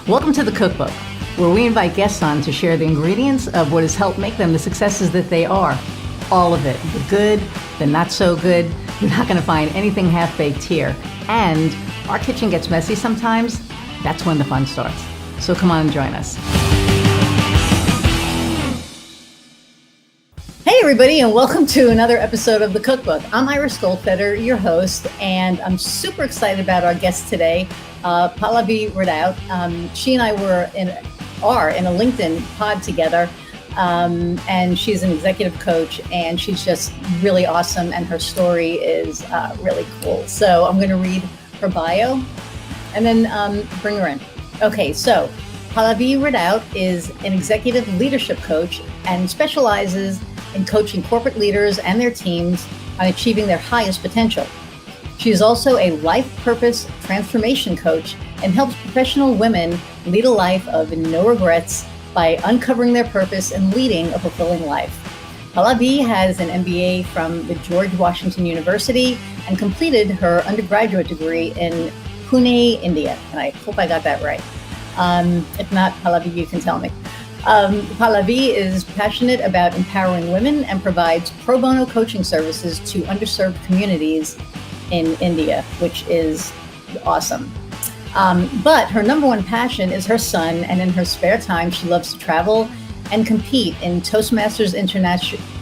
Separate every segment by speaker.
Speaker 1: Welcome to the Cookbook, where we invite guests on to share the ingredients of what has helped make them the successes that they are. All of it, the good, the not so good. You're not going to find anything half-baked here. And our kitchen gets messy sometimes. That's when the fun starts. So come on and join us. Hey everybody, and welcome to another episode of the Cookbook. I'm Iris Goldfeder, your host, and I'm super excited about our guest today, Pallavi Ridout. She and I are in a LinkedIn pod together, and she's an executive coach, and she's just really awesome, and her story is really cool. So I'm going to read her bio and then bring her in. Okay, so Pallavi Ridout is an executive leadership coach and specializes in coaching corporate leaders and their teams on achieving their highest potential. She is also a life purpose transformation coach and helps professional women lead a life of no regrets by uncovering their purpose and leading a fulfilling life. Pallavi has an MBA from the George Washington University and completed her undergraduate degree in Pune, India. And I hope I got that right. If not, Pallavi, you can tell me. Pallavi is passionate about empowering women and provides pro bono coaching services to underserved communities in India, which is awesome. But her number one passion is her son, and in her spare time, she loves to travel and compete in Toastmasters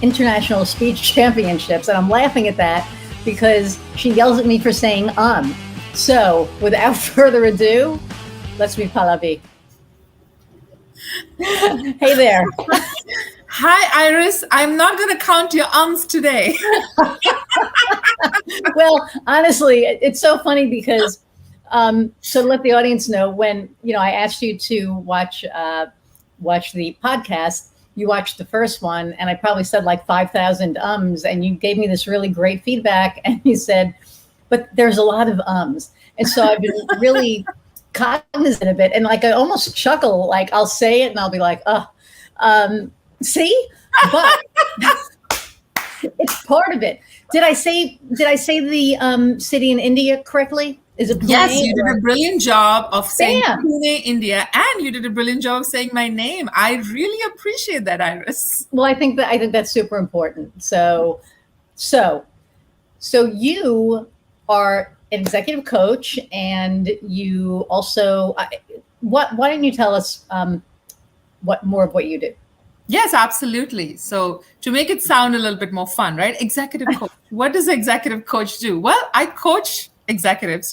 Speaker 1: International Speech Championships. And I'm laughing at that because she yells at me for saying So without further ado, let's meet Pallavi. Hey there.
Speaker 2: Hi, Iris. I'm not going to count your today.
Speaker 1: Well, honestly, it's so funny because, so let the audience know, when, I asked you to watch the podcast, you watched the first one, and I probably said like 5,000 and you gave me this really great feedback, and you said, but there's a lot of And so I've been really cognizant of it, and like I almost chuckle, like I'll say it and I'll be like, see, but it's part of it. Did I say the city in India correctly? Is it Pune?
Speaker 2: Yes, you did a brilliant job of saying Pune, India, and you did a brilliant job of saying my name. I really appreciate that, Iris.
Speaker 1: Well, I think that's super important. So you are an executive coach, and you also why don't you tell us what more of what you do?
Speaker 2: Yes, absolutely. So to make it sound a little bit more fun, right? Executive coach. What does an executive coach do? Well, I coach executives,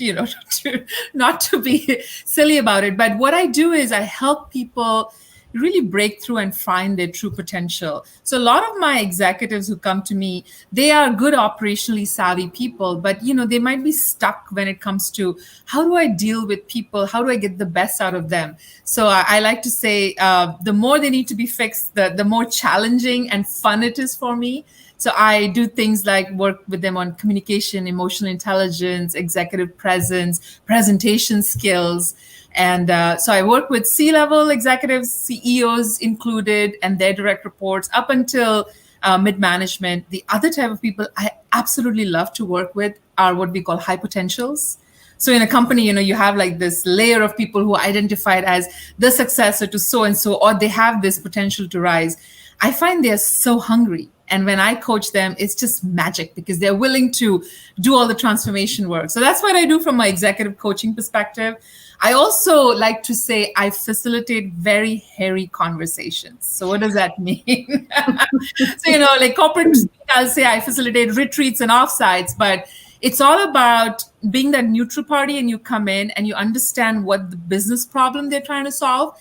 Speaker 2: not to be silly about it. But what I do is I help people really break through and find their true potential. So a lot of my executives who come to me, they are good operationally savvy people, but they might be stuck when it comes to how do I deal with people? How do I get the best out of them? So I like to say the more they need to be fixed, the more challenging and fun it is for me. So I do things like work with them on communication, emotional intelligence, executive presence, presentation skills. And so I work with C-level executives, CEOs included, and their direct reports up until mid-management. The other type of people I absolutely love to work with are what we call high potentials. So in a company, you have like this layer of people who are identified as the successor to so-and-so, or they have this potential to rise. I find they're so hungry. And when I coach them, it's just magic because they're willing to do all the transformation work. So that's what I do from my executive coaching perspective. I also like to say I facilitate very hairy conversations. So what does that mean? So, like corporate, I'll say I facilitate retreats and offsites, but it's all about being that neutral party, and you come in and you understand what the business problem they're trying to solve.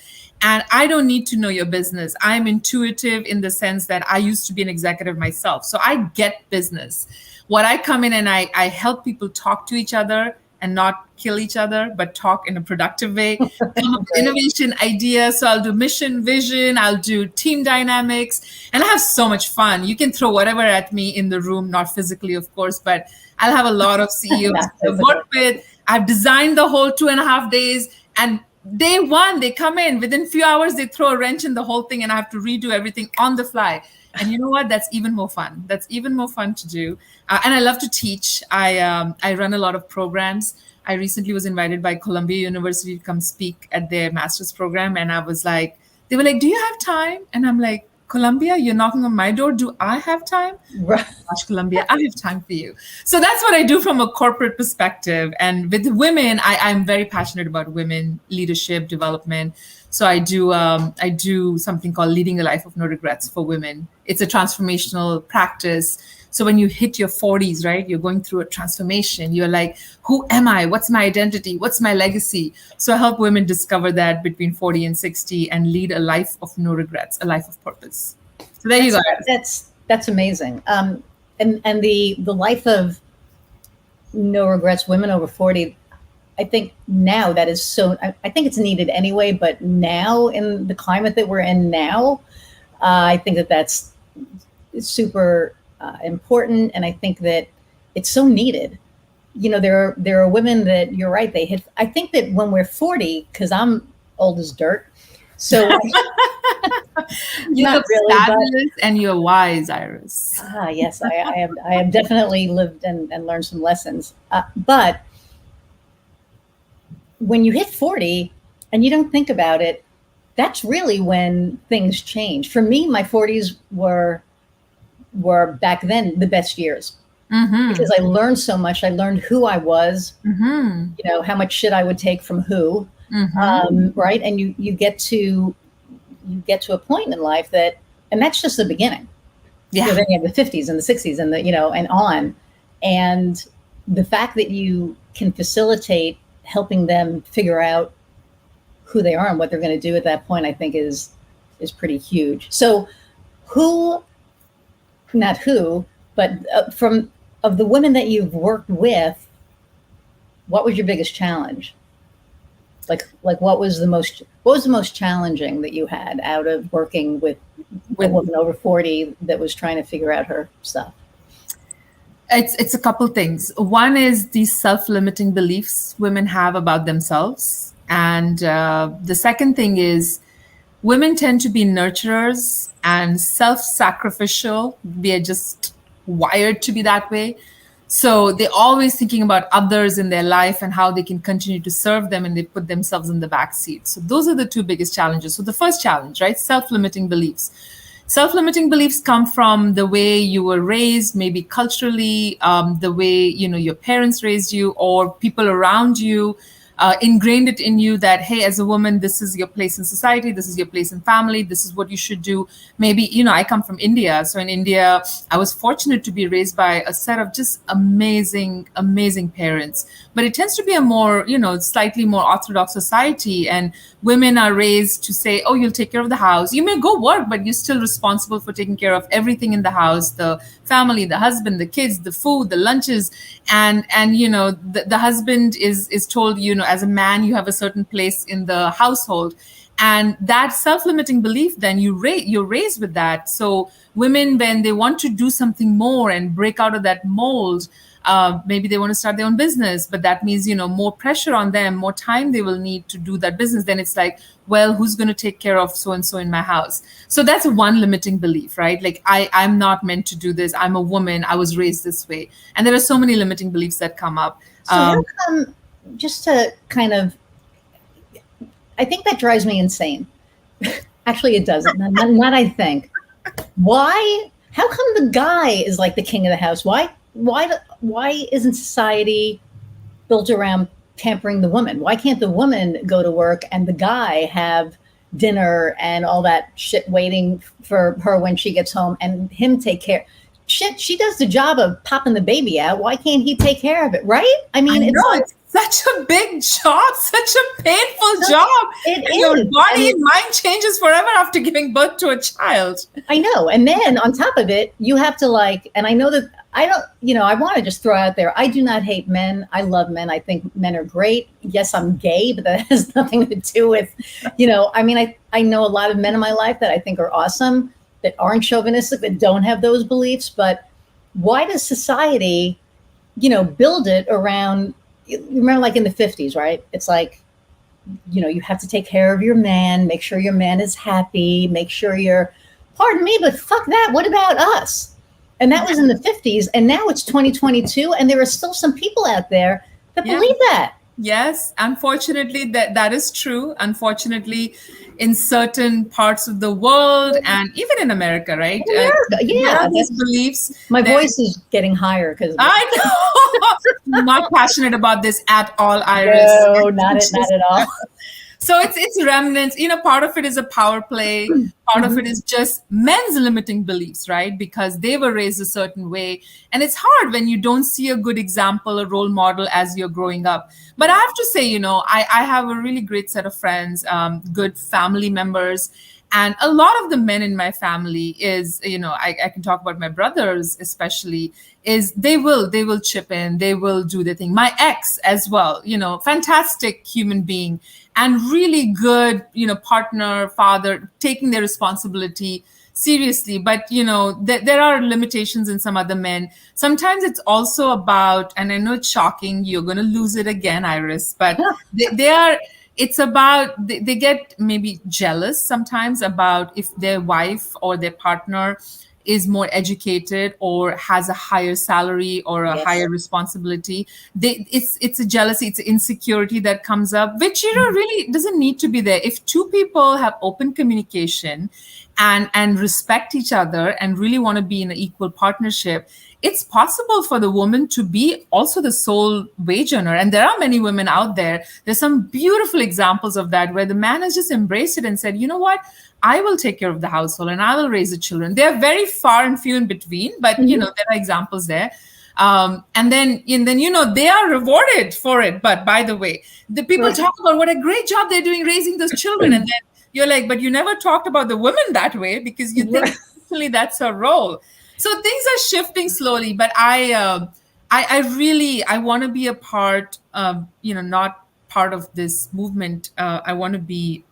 Speaker 2: And I don't need to know your business. I'm intuitive in the sense that I used to be an executive myself. So I get business. What I come in and I help people talk to each other and not kill each other, but talk in a productive way. Come up with innovation ideas. So I'll do mission, vision, I'll do team dynamics, and I have so much fun. You can throw whatever at me in the room, not physically, of course, but I'll have a lot of CEOs to work with. I've designed the whole 2.5 days, and day one, they come in, within few hours, they throw a wrench in the whole thing and I have to redo everything on the fly. And you know what? That's even more fun. That's even more fun to do. And I love to teach. I run a lot of programs. I recently was invited by Columbia University to come speak at their master's program. And I was like, they were like, do you have time? And I'm like, Columbia, you're knocking on my door. Do I have time?
Speaker 1: Right.
Speaker 2: Gosh, Columbia, I have time for you. So that's what I do from a corporate perspective. And with women, I'm very passionate about women leadership development. So I do something called Leading a Life of No Regrets for women. It's a transformational practice. So when you hit your 40s, right, you're going through a transformation. You're like, who am I? What's my identity? What's my legacy? So I help women discover that between 40 and 60 and lead a life of no regrets, a life of purpose. So there you go.
Speaker 1: That's amazing. And the life of no regrets, women over 40, I think now that is so, I think it's needed anyway, but now in the climate that we're in now, I think that's super important. And I think that it's so needed. You know, there are women that, you're right, they hit, I think that when we're 40, because I'm old as dirt, so
Speaker 2: you look really fabulous, and you're wise, Iris.
Speaker 1: Yes, I have definitely lived and learned some lessons. But when you hit 40 and you don't think about it, that's really when things change. For me, my 40s were back then the best years. Because I learned so much. I learned who I was, you know, how much shit I would take from who, right? And you get to a point in life that, and that's just the beginning. Yeah. So then you have the 50s and the 60s and the, you know, and on. And the fact that you can facilitate helping them figure out who they are and what they're going to do at that point, I think is pretty huge. So not who, but of the women that you've worked with, what was your biggest challenge? Like what was the most challenging that you had out of working with a woman over 40 that was trying to figure out her stuff?
Speaker 2: It's a couple things. One is these self-limiting beliefs women have about themselves. And the second thing is women tend to be nurturers and self-sacrificial. We are just wired to be that way. So they're always thinking about others in their life and how they can continue to serve them, and they put themselves in the back seat. So those are the two biggest challenges. So the first challenge, right? Self-limiting beliefs. Self-limiting beliefs come from the way you were raised, maybe culturally, the way, you know, your parents raised you, or people around you ingrained it in you that, hey, as a woman, this is your place in society, this is your place in family, this is what you should do. Maybe, you know, I come from India. So in India, I was fortunate to be raised by a set of just amazing, amazing parents. But it tends to be a more, you know, slightly more orthodox society. And women are raised to say, oh, you'll take care of the house. You may go work, but you're still responsible for taking care of everything in the house, the family, the husband, the kids, the food, the lunches. And you know, the husband is told, you know, as a man, you have a certain place in the household. And that self-limiting belief, then you're raised with that. So women, when they want to do something more and break out of that mold, maybe they want to start their own business, but that means, you know, more pressure on them, more time they will need to do that business. Then it's like, well, who's going to take care of so-and-so in my house? So that's one limiting belief, right? Like, I'm not meant to do this. I'm a woman. I was raised this way. And there are so many limiting beliefs that come up.
Speaker 1: So how come, just to kind of, I think that drives me insane. Actually, it doesn't. Not I think. Why? How come the guy is like the king of the house? Why isn't society built around pampering the woman? Why can't the woman go to work and the guy have dinner and all that shit waiting for her when she gets home, and him take care? Shit, she does the job of popping the baby out. Why can't he take care of it? Right? I mean,
Speaker 2: it's such a big job, such a painful job. Your body and mind changes forever after giving birth to a child.
Speaker 1: I know. And then on top of it, you have to and I know that I want to just throw out there, I do not hate men. I love men. I think men are great. Yes, I'm gay, but that has nothing to do with, I mean, I know a lot of men in my life that I think are awesome, that aren't chauvinistic, that don't have those beliefs. But why does society, build it around, remember like in the 50s, right? It's like you have to take care of your man, make sure your man is happy, make sure you're, pardon me, but fuck that. What about us? And that was in the 50s. And now it's 2022. And there are still some people out there that
Speaker 2: Yeah.
Speaker 1: believe that.
Speaker 2: Yes, unfortunately, that is true. Unfortunately, in certain parts of the world and even in America, right?
Speaker 1: America,
Speaker 2: There
Speaker 1: yeah.
Speaker 2: are these beliefs.
Speaker 1: My
Speaker 2: that-
Speaker 1: voice is getting higher because
Speaker 2: I know. Not passionate about this at all, Iris.
Speaker 1: no, not at all.
Speaker 2: So it's remnants. Part of it is a power play. Part of it is just men's limiting beliefs, right? Because they were raised a certain way. And it's hard when you don't see a good example, a role model as you're growing up. But I have to say, I have a really great set of friends, good family members. And a lot of the men in my family is, I can talk about my brothers especially, is they will chip in, they will do their thing. My ex as well, fantastic human being and really good, partner, father, taking their responsibility seriously. But, there are limitations in some other men. Sometimes it's also about, and I know it's shocking, you're going to lose it again, Iris, but they are, it's about, they get maybe jealous sometimes about if their wife or their partner is more educated or has a higher salary or a higher responsibility. It's a jealousy, it's an insecurity that comes up, which really doesn't need to be there. If two people have open communication and respect each other and really want to be in an equal partnership, it's possible for the woman to be also the sole wage earner. And there are many women out there. There's some beautiful examples of that where the man has just embraced it and said, you know what? I will take care of the household and I will raise the children. They're very far and few in between, but there are examples there. And then they are rewarded for it. But by the way, the people talk about what a great job they're doing raising those children, and then you're like, but you never talked about the woman that way because you think actually that's her role. So things are shifting slowly, but I want to be a part of, not part of this movement. I want to be,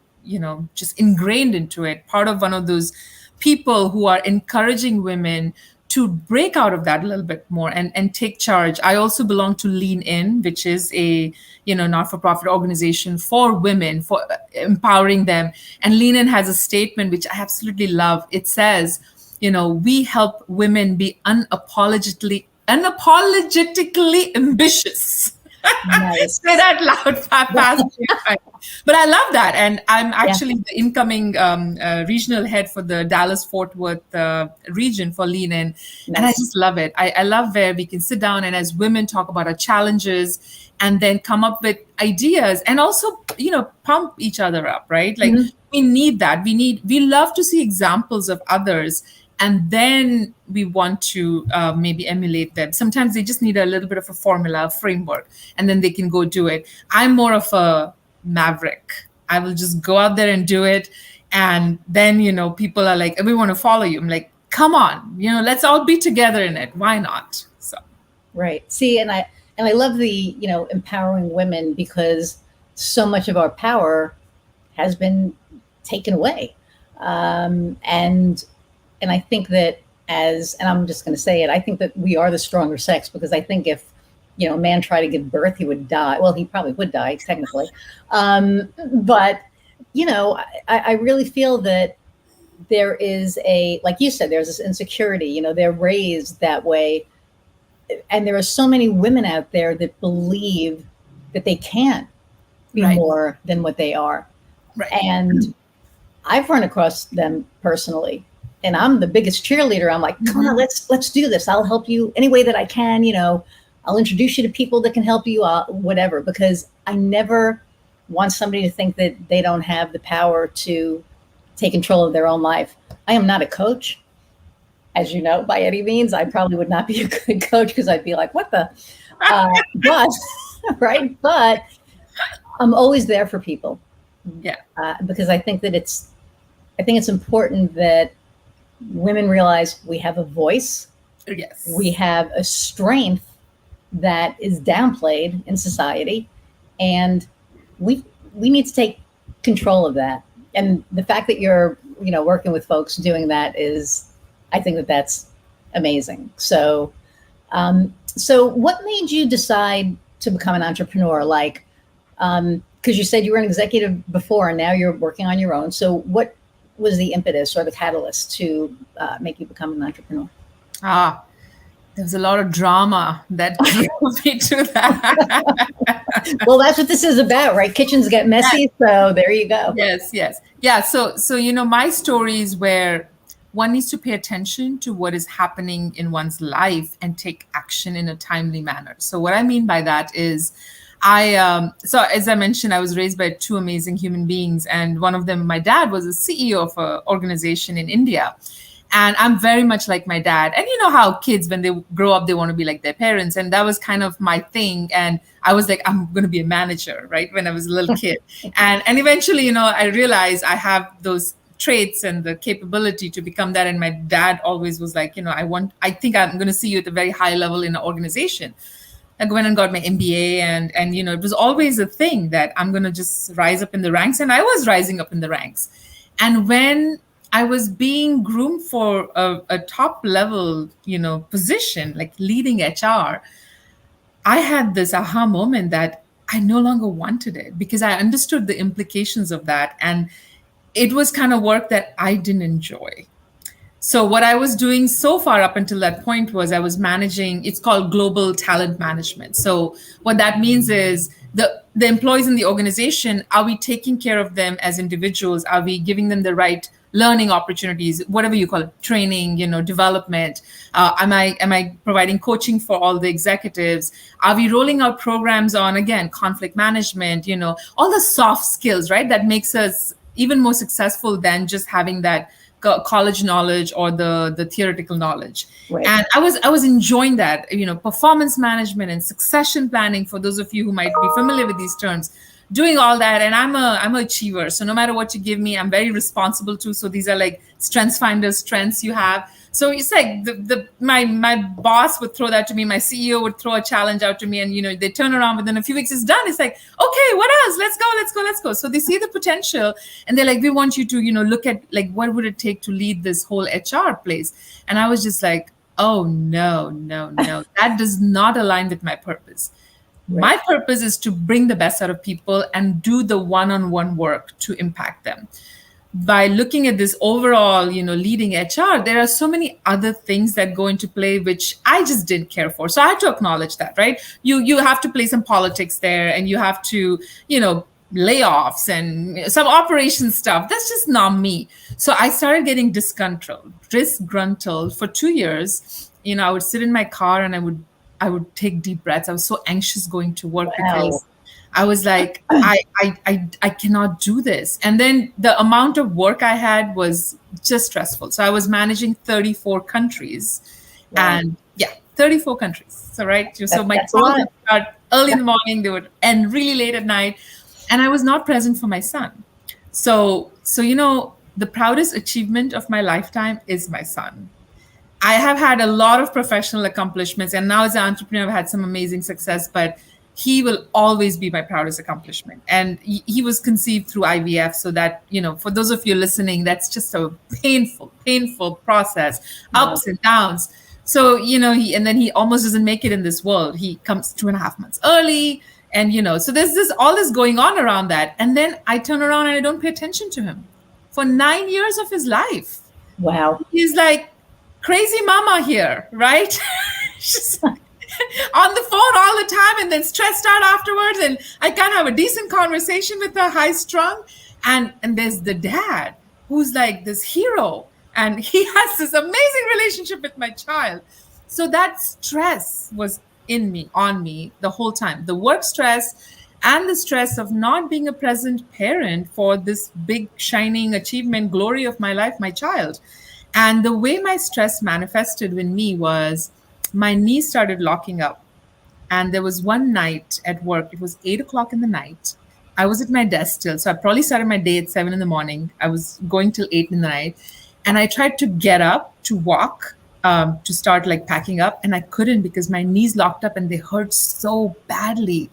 Speaker 2: just ingrained into it, part of one of those people who are encouraging women to break out of that a little bit more and take charge. I also belong to Lean In, which is a not-for-profit organization for women, for empowering them. And Lean In has a statement which I absolutely love. It says, we help women be unapologetically ambitious.
Speaker 1: Nice.
Speaker 2: Say that loud, fast. But I love that. And I'm actually the incoming regional head for the Dallas-Fort Worth region for Lean In. Nice. And I just love it. I love where we can sit down and as women talk about our challenges and then come up with ideas and also, pump each other up, right? Like we need that. We love to see examples of others. And then we want to maybe emulate them. Sometimes they just need a little bit of a formula, a framework, and then they can go do it. I'm more of a maverick. I will just go out there and do it. And then, people are like, we want to follow you. I'm like, come on, let's all be together in it. Why not? So.
Speaker 1: Right. See, and I love the, empowering women because so much of our power has been taken away. And I think that and I'm just going to say it, I think that we are the stronger sex because I think if, a man tried to give birth, he would die. Well, he probably would die technically. But, I really feel that there is like you said, there's this insecurity, they're raised that way. And there are so many women out there that believe that they can't be more than what they are. Right. And I've run across them personally. And I'm the biggest cheerleader. I'm like, come on, let's do this. I'll help you any way that I can. I'll introduce you to people that can help you, whatever, because I never want somebody to think that they don't have the power to take control of their own life. I am not a coach, as you know, by any means. I probably would not be a good coach because I'd be like, what the? But, right. But I'm always there for people.
Speaker 2: Yeah.
Speaker 1: Because I think it's important that women realize we have a voice.
Speaker 2: Yes.
Speaker 1: We have a strength that is downplayed in society. And we need to take control of that. And the fact that you're, working with folks doing that I think that's amazing. So, so what made you decide to become an entrepreneur? Like, because you said you were an executive before and now you're working on your own. So what was the impetus or the catalyst to make you become an entrepreneur?
Speaker 2: Ah, there was a lot of drama that drove me to that.
Speaker 1: Well, that's what this is about, right? Kitchens get messy, so there you go.
Speaker 2: Yes, yes. Yeah, so my stories where one needs to pay attention to what is happening in one's life and take action in a timely manner. So what I mean by that is so as I mentioned, I was raised by two amazing human beings, and one of them, my dad, was a CEO of an organization in India. And I'm very much like my dad. And you know how kids, when they grow up, they want to be like their parents. And that was kind of my thing. And I was like, I'm going to be a manager, right? When I was a little kid. And eventually, I realized I have those traits and the capability to become that. And my dad always was like, I think I'm going to see you at a very high level in an organization. I went and got my MBA, and it was always a thing that I'm going to just rise up in the ranks. And I was rising up in the ranks. And when I was being groomed for a top level, position, like leading HR, I had this aha moment that I no longer wanted it because I understood the implications of that. And it was kind of work that I didn't enjoy. So what I was doing so far up until that point was I was managing, it's called global talent management. So what that means is the employees in the organization, are we taking care of them as individuals? Are we giving them the right learning opportunities, whatever you call it, training, development? Am I providing coaching for all the executives? Are we rolling out programs on, again, conflict management, all the soft skills, right? That makes us even more successful than just having that college knowledge or the theoretical knowledge. Right. And I was enjoying that, performance management and succession planning, for those of you who might be familiar with these terms, doing all that. And I'm an achiever. So no matter what you give me, I'm very responsible too. So these are like strengths finders, strengths you have. So it's like my boss would throw that to me. My CEO would throw a challenge out to me, and they turn around within a few weeks, it's done. It's like, okay, what else? Let's go. So they see the potential, and they're like, we want you to, look at like what would it take to lead this whole HR place. And I was just like, oh no, that does not align with my purpose. Right. My purpose is to bring the best out of people and do the one-on-one work to impact them. By looking at this overall, leading HR, there are so many other things that go into play, which I just didn't care for. So I had to acknowledge that, right? You have to play some politics there, and you have to, layoffs and some operation stuff. That's just not me. So I started getting disgruntled for 2 year. I would sit in my car and I would take deep breaths. I was so anxious going to work. Wow. Because I was like, I cannot do this. And then the amount of work I had was just stressful. So I was managing 34 countries. Wow. And 34 countries. So, right. So my calls would start early in the morning. They would end really late at night. And I was not present for my son. So the proudest achievement of my lifetime is my son. I have had a lot of professional accomplishments. And now as an entrepreneur, I've had some amazing success. But he will always be my proudest accomplishment. And he was conceived through IVF. So that, for those of you listening, that's just a painful process, ups and downs. So, he almost doesn't make it in this world. He comes 2.5 months early. And, so there's all this going on around that. And then I turn around and I don't pay attention to him for 9 years of his life.
Speaker 1: Wow.
Speaker 2: He's like crazy mama here, right? She's on the phone all the time and then stressed out afterwards. And I can't have a decent conversation with her, high strung. And there's the dad who's like this hero. And he has this amazing relationship with my child. So that stress was on me the whole time. The work stress and the stress of not being a present parent for this big, shining achievement, glory of my life, my child. And the way my stress manifested in me was my knees started locking up. And there was one night at work, it was 8:00 in the night. I was at my desk still. So I probably started my day at 7 a.m. I was going till 8 in the night. And I tried to get up to walk, to start like packing up. And I couldn't because my knees locked up and they hurt so badly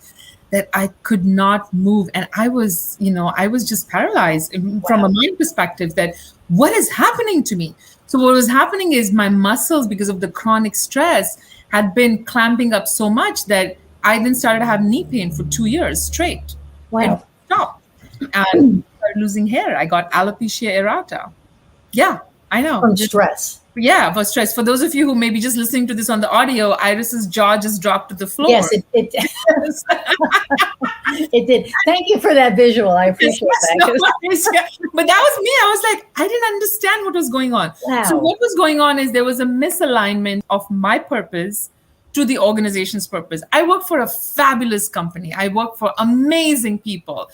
Speaker 2: that I could not move. And I was just paralyzed from a mind perspective that what is happening to me? So what was happening is my muscles, because of the chronic stress, had been clamping up so much that I then started to have knee pain for 2 years straight.
Speaker 1: Wow.
Speaker 2: And stop. And I started losing hair. I got alopecia areata. Yeah, I know.
Speaker 1: From stress.
Speaker 2: Yeah, for stress. For those of you who may be just listening to this on the audio, Iris's jaw just dropped to the floor.
Speaker 1: Yes, it it did. Thank you for that visual. I appreciate that.
Speaker 2: Yeah. But that was me. I was like, I didn't understand what was going on.
Speaker 1: Wow.
Speaker 2: So what was going on is there was a misalignment of my purpose to the organization's purpose. I work for a fabulous company. I work for amazing people,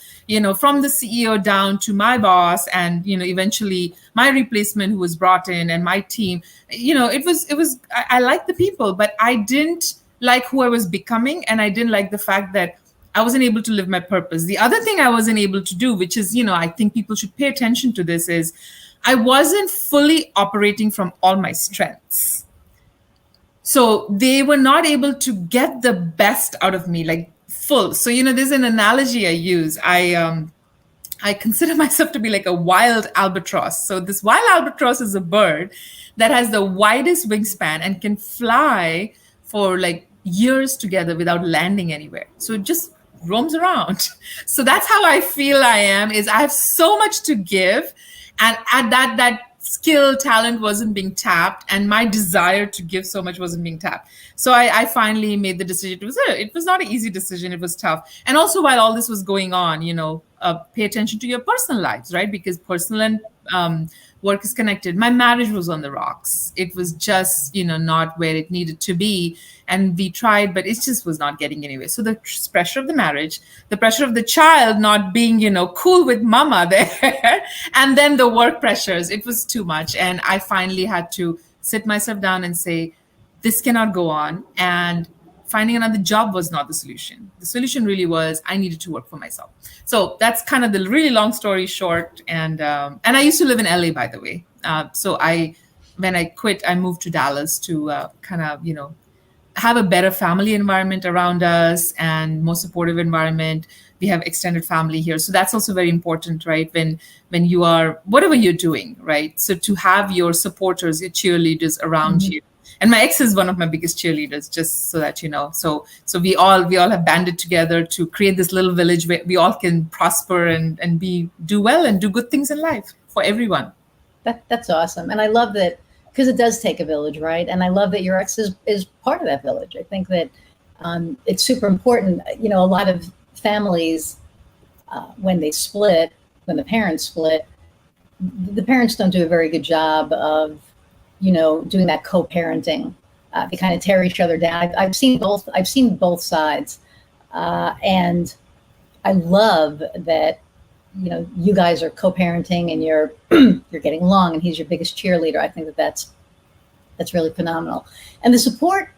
Speaker 2: from the CEO down to my boss and, eventually my replacement who was brought in and my team. I liked the people, but I didn't like who I was becoming. And I didn't like the fact that I wasn't able to live my purpose. The other thing I wasn't able to do, which is, I think people should pay attention to this, is I wasn't fully operating from all my strengths. So they were not able to get the best out of me, like full. So, there's an analogy I use. I consider myself to be like a wild albatross. So this wild albatross is a bird that has the widest wingspan and can fly for like years together without landing anywhere. So it just roams around. So that's how I feel I am, is I have so much to give. And at that skill, talent wasn't being tapped, and my desire to give so much wasn't being tapped. So I finally made the decision. It was not an easy decision. It was tough. And also, while all this was going on, pay attention to your personal lives, right? Because personal and work is connected. My marriage was on the rocks. It was just, not where it needed to be. And we tried, but it just was not getting anywhere. So the pressure of the marriage, the pressure of the child not being, cool with mama there, and then the work pressures, it was too much. And I finally had to sit myself down and say, this cannot go on. And finding another job was not the solution. The solution really was I needed to work for myself. So that's kind of the really long story short. And I used to live in LA, by the way. So when I quit, I moved to Dallas to have a better family environment around us and more supportive environment. We have extended family here. So that's also very important, right? When you are, whatever you're doing, right? So to have your supporters, your cheerleaders around you. And my ex is one of my biggest cheerleaders, just so that you know. So we all have banded together to create this little village where we all can prosper and do well and do good things in life for everyone.
Speaker 1: That's awesome. And I love that, because it does take a village, right? And I love that your ex is part of that village. I think that it's super important. A lot of families, when the parents split, the parents don't do a very good job of, doing that co-parenting. They kind of tear each other down. I've seen both sides. And I love that, you guys are co-parenting and you're getting along, and he's your biggest cheerleader. I think that's really phenomenal. And the support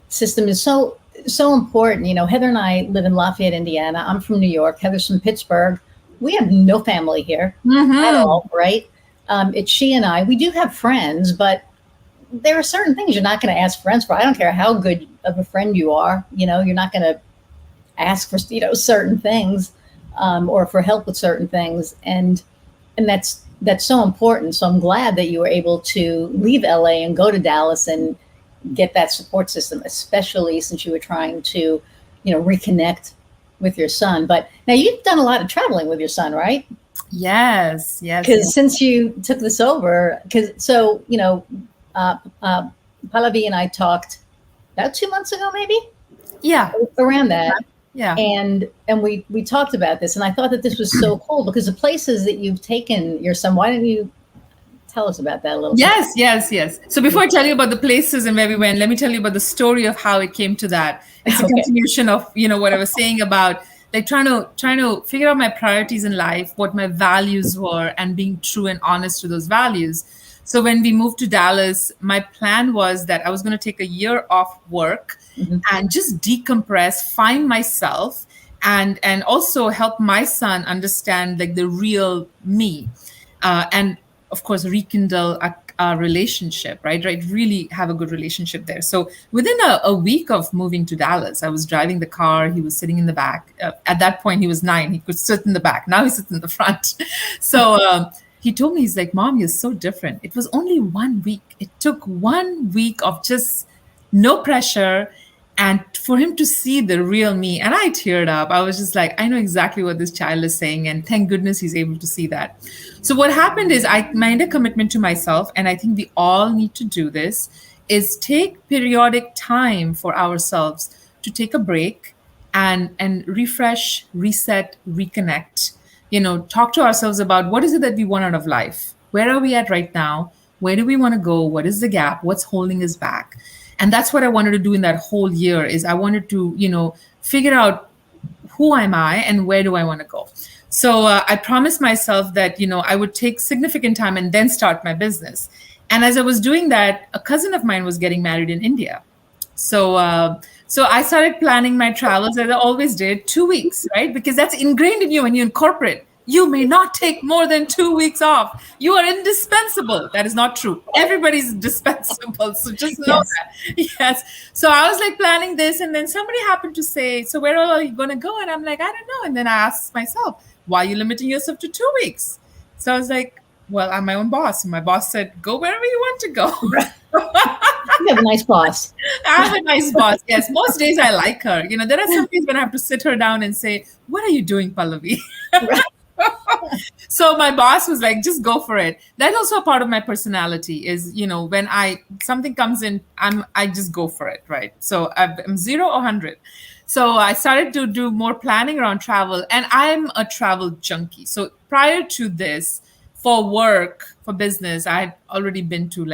Speaker 1: system is so important. Heather and I live in Lafayette, Indiana. I'm from New York. Heather's from Pittsburgh. We have no family here at all, right? It's she and I. We do have friends, but there are certain things you're not going to ask friends for. I don't care how good of a friend you are. You're not going to ask for certain things. Or for help with certain things. And that's so important. So I'm glad that you were able to leave LA and go to Dallas and get that support system, especially since you were trying to, reconnect with your son. But now you've done a lot of traveling with your son, right?
Speaker 2: Yes.
Speaker 1: Because since you took this over, Pallavi and I talked about 2 months ago, maybe?
Speaker 2: Yeah.
Speaker 1: Around that.
Speaker 2: Yeah.
Speaker 1: And we talked about this, and I thought that this was so cool, because the places that you've taken your son, why don't you tell us about that a little bit?
Speaker 2: Yes. So before I tell you about the places and where we went, let me tell you about the story of how it came to that. It's a continuation of, what I was saying about like trying to figure out my priorities in life, what my values were, and being true and honest to those values. So when we moved to Dallas, my plan was that I was going to take a year off work and just decompress, find myself, and also help my son understand like the real me, and of course rekindle a relationship, right? Really have a good relationship there. So within a week of moving to Dallas, I was driving the car. He was sitting in the back. At that point, he was 9. He could sit in the back. Now he sits in the front. So he told me, he's like, Mom, you're so different. It was only 1 week. It took 1 week of just no pressure And for him to see the real me, and I teared up. I was just like, I know exactly what this child is saying, and thank goodness he's able to see that. So what happened is I made a commitment to myself, and I think we all need to do this, is take periodic time for ourselves to take a break and refresh, reset, reconnect. Talk to ourselves about what is it that we want out of life. Where are we at right now? Where do we want to go? What is the gap? What's holding us back? And that's what I wanted to do in that whole year, is I wanted to figure out who am I and where do I want to go. So I promised myself that I would take significant time and then start my business. And as I was doing that, a cousin of mine was getting married in India. So I started planning my travels as I always did, 2 weeks, right? Because that's ingrained in you when you're in corporate. You may not take more than 2 weeks off. You are indispensable. That is not true. Everybody's dispensable. So just know that. Yes. So I was like planning this, and then somebody happened to say, so where are you going to go? And I'm like, I don't know. And then I asked myself, why are you limiting yourself to 2 weeks? So I was like, well, I'm my own boss. And my boss said, go wherever you want to go.
Speaker 1: You have a nice boss.
Speaker 2: I have a nice boss. Yes. Most days I like her. There are some days when I have to sit her down and say, what are you doing, Pallavi? Right. So my boss was like, just go for it. That's also a part of my personality is, when something comes in, I just go for it. Right. So I'm 0 or 100. So I started to do more planning around travel, and I'm a travel junkie. So prior to this, for work, for business, I had already been to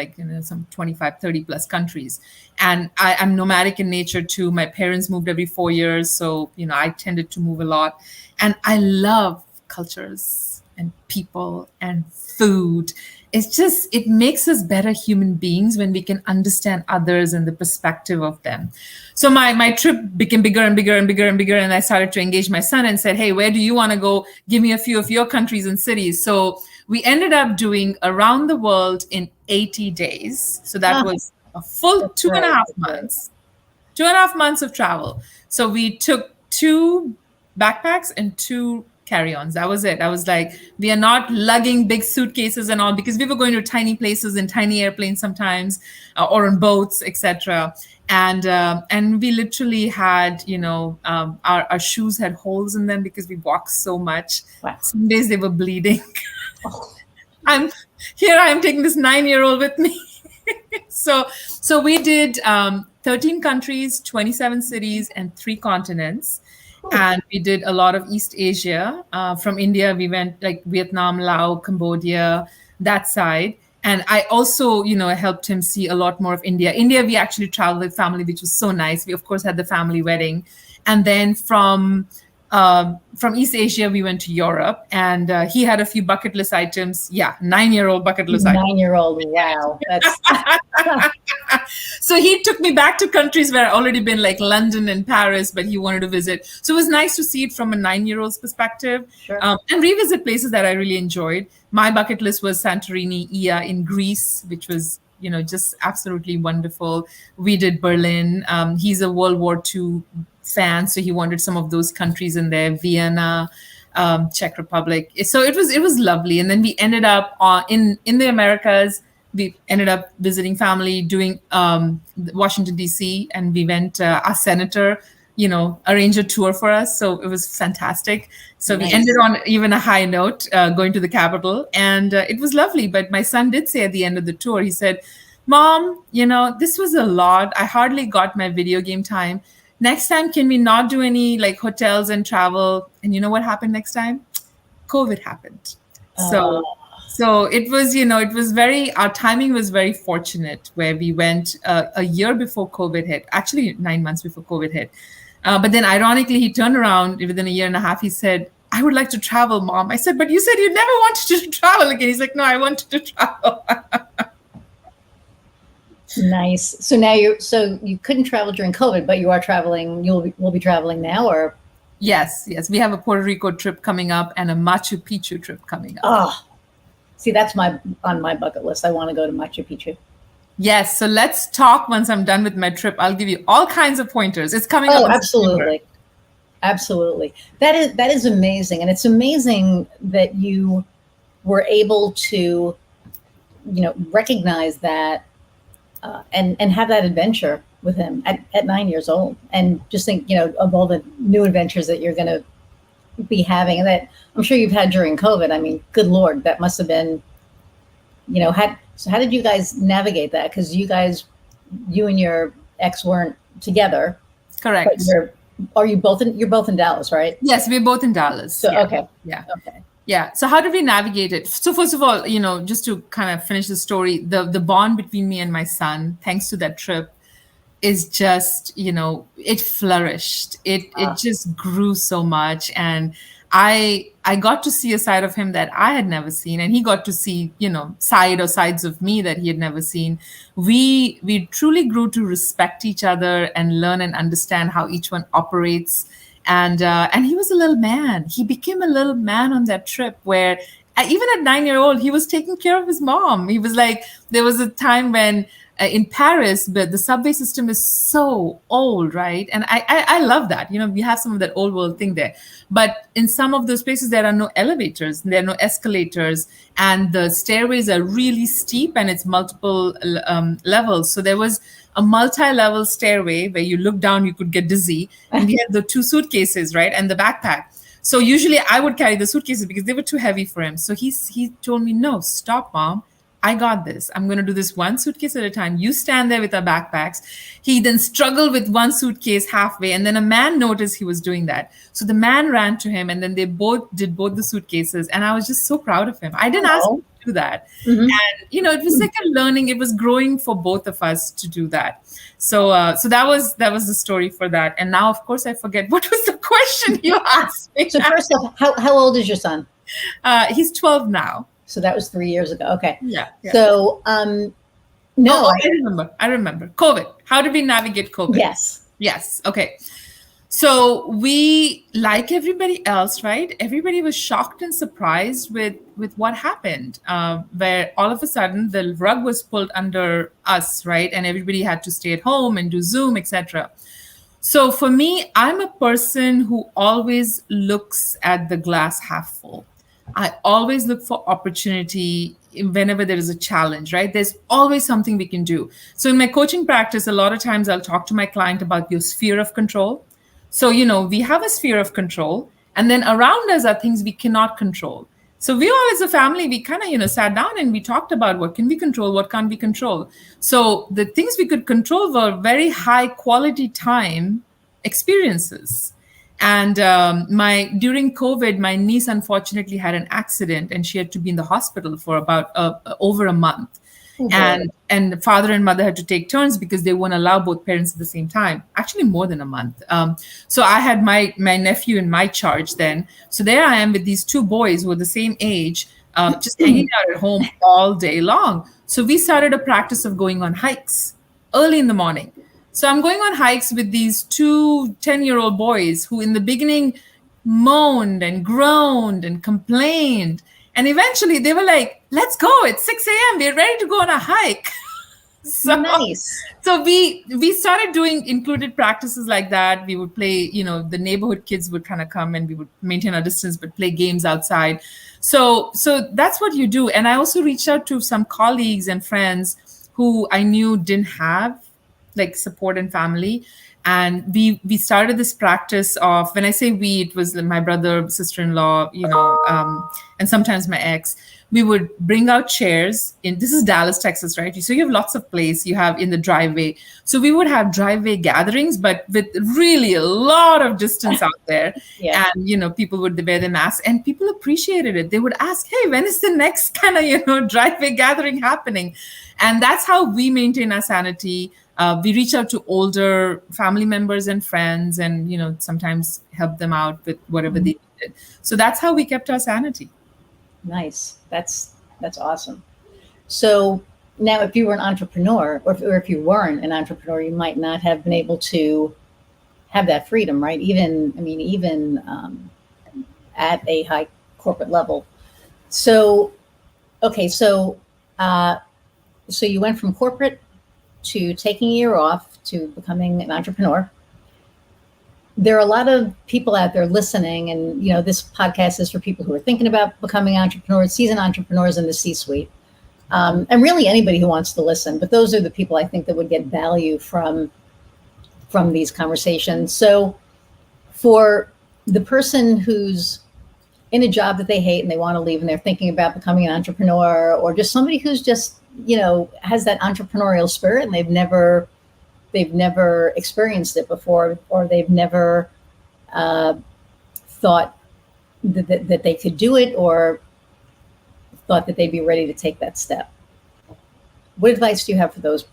Speaker 2: some 25, 30 plus countries. And I'm nomadic in nature too. My parents moved every 4 years. So, I tended to move a lot. And I love cultures and people and food. It makes us better human beings when we can understand others and the perspective of them. So my trip became bigger and bigger and bigger and bigger. And I started to engage my son and said, hey, where do you want to go? Give me a few of your countries and cities. So we ended up doing around the world in 80 days. So that was a full 2.5 months. 2.5 months of travel. So we took 2 backpacks and 2 carry-ons. That was it. I was like, we are not lugging big suitcases and all, because we were going to tiny places in tiny airplanes sometimes, or on boats, etc. And we literally had, our shoes had holes in them because we walked so much. Wow. Some days they were bleeding. Oh. I am taking this 9-year-old with me. So we did 13 countries, 27 cities, and 3 continents. And we did a lot of East Asia. From India, we went like Vietnam, Laos, Cambodia, that side. And I also, helped him see a lot more of India. India, we actually traveled with family, which was so nice. We, of course, had the family wedding. And then from East Asia, we went to Europe, and he had a few bucket list items. Yeah, 9-year-old bucket list items.
Speaker 1: 9-year-old, wow. That's
Speaker 2: So he took me back to countries where I'd already been, like London and Paris, but he wanted to visit. So it was nice to see it from a 9-year-old's perspective. Sure. And revisit places that I really enjoyed. My bucket list was Santorini, Ia in Greece, which was, just absolutely wonderful. We did Berlin. He's a World War II fan, so he wanted some of those countries in there, Vienna, Czech Republic. So it was lovely. And then we ended up in the Americas. We ended up visiting family, doing Washington, D.C., and we went, our senator, arranged a tour for us. So it was fantastic. So nice. We ended on even a high note, going to the Capitol, and it was lovely. But my son did say at the end of the tour, he said, Mom, this was a lot. I hardly got my video game time. Next time, can we not do any hotels and travel? And you know what happened next time? COVID happened. So it was, our timing was very fortunate, where we went a year before COVID hit, actually 9 months before COVID hit. But then ironically, he turned around within a year and a half. He said, I would like to travel, Mom. I said, but you said you never wanted to travel again. He's like, no, I wanted to travel.
Speaker 1: Nice. So now you couldn't travel during COVID, but you are traveling. Will be traveling now, or?
Speaker 2: Yes. We have a Puerto Rico trip coming up and a Machu Picchu trip coming up.
Speaker 1: Oh, see, that's on my bucket list. I want to go to Machu Picchu.
Speaker 2: Yes. So let's talk once I'm done with my trip. I'll give you all kinds of pointers. It's coming up.
Speaker 1: Oh, absolutely. Absolutely. That is amazing. And it's amazing that you were able to, recognize that and have that adventure with him at 9 years old, and just think, of all the new adventures that you're going to be having, and that I'm sure you've had during COVID. I mean, good Lord, that must have been, so how did you guys navigate that? Because you and your ex weren't together.
Speaker 2: Correct.
Speaker 1: But you're both in Dallas, right?
Speaker 2: Yes, we're both in Dallas.
Speaker 1: So,
Speaker 2: yeah.
Speaker 1: Okay.
Speaker 2: Yeah.
Speaker 1: Okay.
Speaker 2: Yeah. So how did we navigate it? So first of all, just to kind of finish the story, the bond between me and my son, thanks to that trip, is just, it flourished. It just grew so much. And I got to see a side of him that I had never seen, and he got to see, sides of me that he had never seen. We truly grew to respect each other and learn and understand how each one operates. And he was a little man. He became a little man on that trip where even at 9-year-old, he was taking care of his mom. He was like, there was a time when in Paris, but the subway system is so old, right? And I love that. We have some of that old world thing there. But in some of those places, there are no elevators, there are no escalators, and the stairways are really steep, and it's multiple levels. So there was a multi-level stairway where you look down, you could get dizzy. And we had the 2 suitcases, right? And the backpack. So usually I would carry the suitcases because they were too heavy for him. So he told me, no, stop, Mom. I got this. I'm going to do this one suitcase at a time. You stand there with our backpacks. He then struggled with one suitcase halfway. And then a man noticed he was doing that. So the man ran to him, and then they both did both the suitcases. And I was just so proud of him. I didn't ask him to do that. Mm-hmm. And, it was like a learning. It was growing for both of us to do that. So that was the story for that. And now, of course, I forget. What was the question you asked me?
Speaker 1: So first off, how old is your son?
Speaker 2: He's 12 now.
Speaker 1: So that was 3 years ago. Okay.
Speaker 2: Yeah.
Speaker 1: So, no.
Speaker 2: I remember. COVID. How did we navigate COVID? Yes. Okay. So we, like everybody else, right? Everybody was shocked and surprised with what happened, where all of a sudden the rug was pulled under us, right? And everybody had to stay at home and do Zoom, etc. So for me, I'm a person who always looks at the glass half full. I always look for opportunity whenever there is a challenge, right? There's always something we can do. So in my coaching practice, a lot of times I'll talk to my client about your sphere of control. So, we have a sphere of control, and then around us are things we cannot control. So we all as a family, we kind of, sat down and we talked about what can we control, what can't we control. So the things we could control were very high quality time experiences. And during COVID, my niece unfortunately had an accident, and she had to be in the hospital for about over a month. Mm-hmm. And the father and mother had to take turns because they won't allow both parents at the same time. Actually, more than a month. So I had my nephew in my charge then. So there I am with these 2 boys who are the same age, just hanging out at home all day long. So we started a practice of going on hikes early in the morning. So I'm going on hikes with these 2 10-year-old boys who in the beginning moaned and groaned and complained. And eventually they were like, let's go. It's 6 a.m. We're ready to go on a hike. So
Speaker 1: nice.
Speaker 2: So we started doing included practices like that. We would play, the neighborhood kids would kind of come, and we would maintain our distance, but play games outside. So that's what you do. And I also reached out to some colleagues and friends who I knew didn't have like support and family. And we started this practice of, when I say we, it was my brother, sister-in-law, and sometimes my ex. We would bring out chairs this is Dallas, Texas, right? So you have lots of place you have in the driveway. So we would have driveway gatherings, but with really a lot of distance out there. Yeah. And, people would wear their masks, and people appreciated it. They would ask, hey, when is the next kind of, driveway gathering happening? And that's how we maintain our sanity. We reach out to older family members and friends, and sometimes help them out with whatever they needed. So that's how we kept our sanity.
Speaker 1: Nice. That's awesome. So now, if you were an entrepreneur, or if you weren't an entrepreneur, you might not have been able to have that freedom, right? Even at a high corporate level. So, okay, so you went from corporate to taking a year off to becoming an entrepreneur. There are a lot of people out there listening, and this podcast is for people who are thinking about becoming entrepreneurs, seasoned entrepreneurs in the C-suite. and really anybody who wants to listen. But those are the people I think that would get value from these conversations. So for the person who's in a job that they hate and they want to leave and they're thinking about becoming an entrepreneur, or just somebody who's just, has that entrepreneurial spirit and they've never experienced it before, or they've never thought that they could do it, or thought that they'd be ready to take that step. What advice do you have for those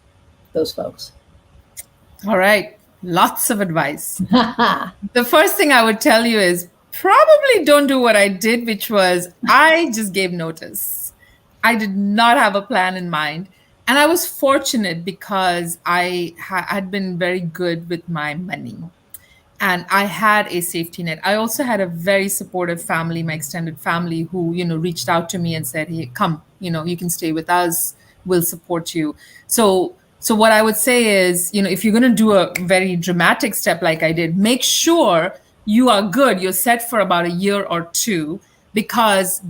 Speaker 1: folks?
Speaker 2: All right. Lots of advice. The first thing I would tell you is probably don't do what I did, which was I just gave notice. I did not have a plan in mind. And I was fortunate because I had been very good with my money. And I had a safety net. I also had a very supportive family, my extended family, who, reached out to me and said, hey, come, you can stay with us. We'll support you. So what I would say is, if you're going to do a very dramatic step like I did, make sure you are good. You're set for about a year or two, because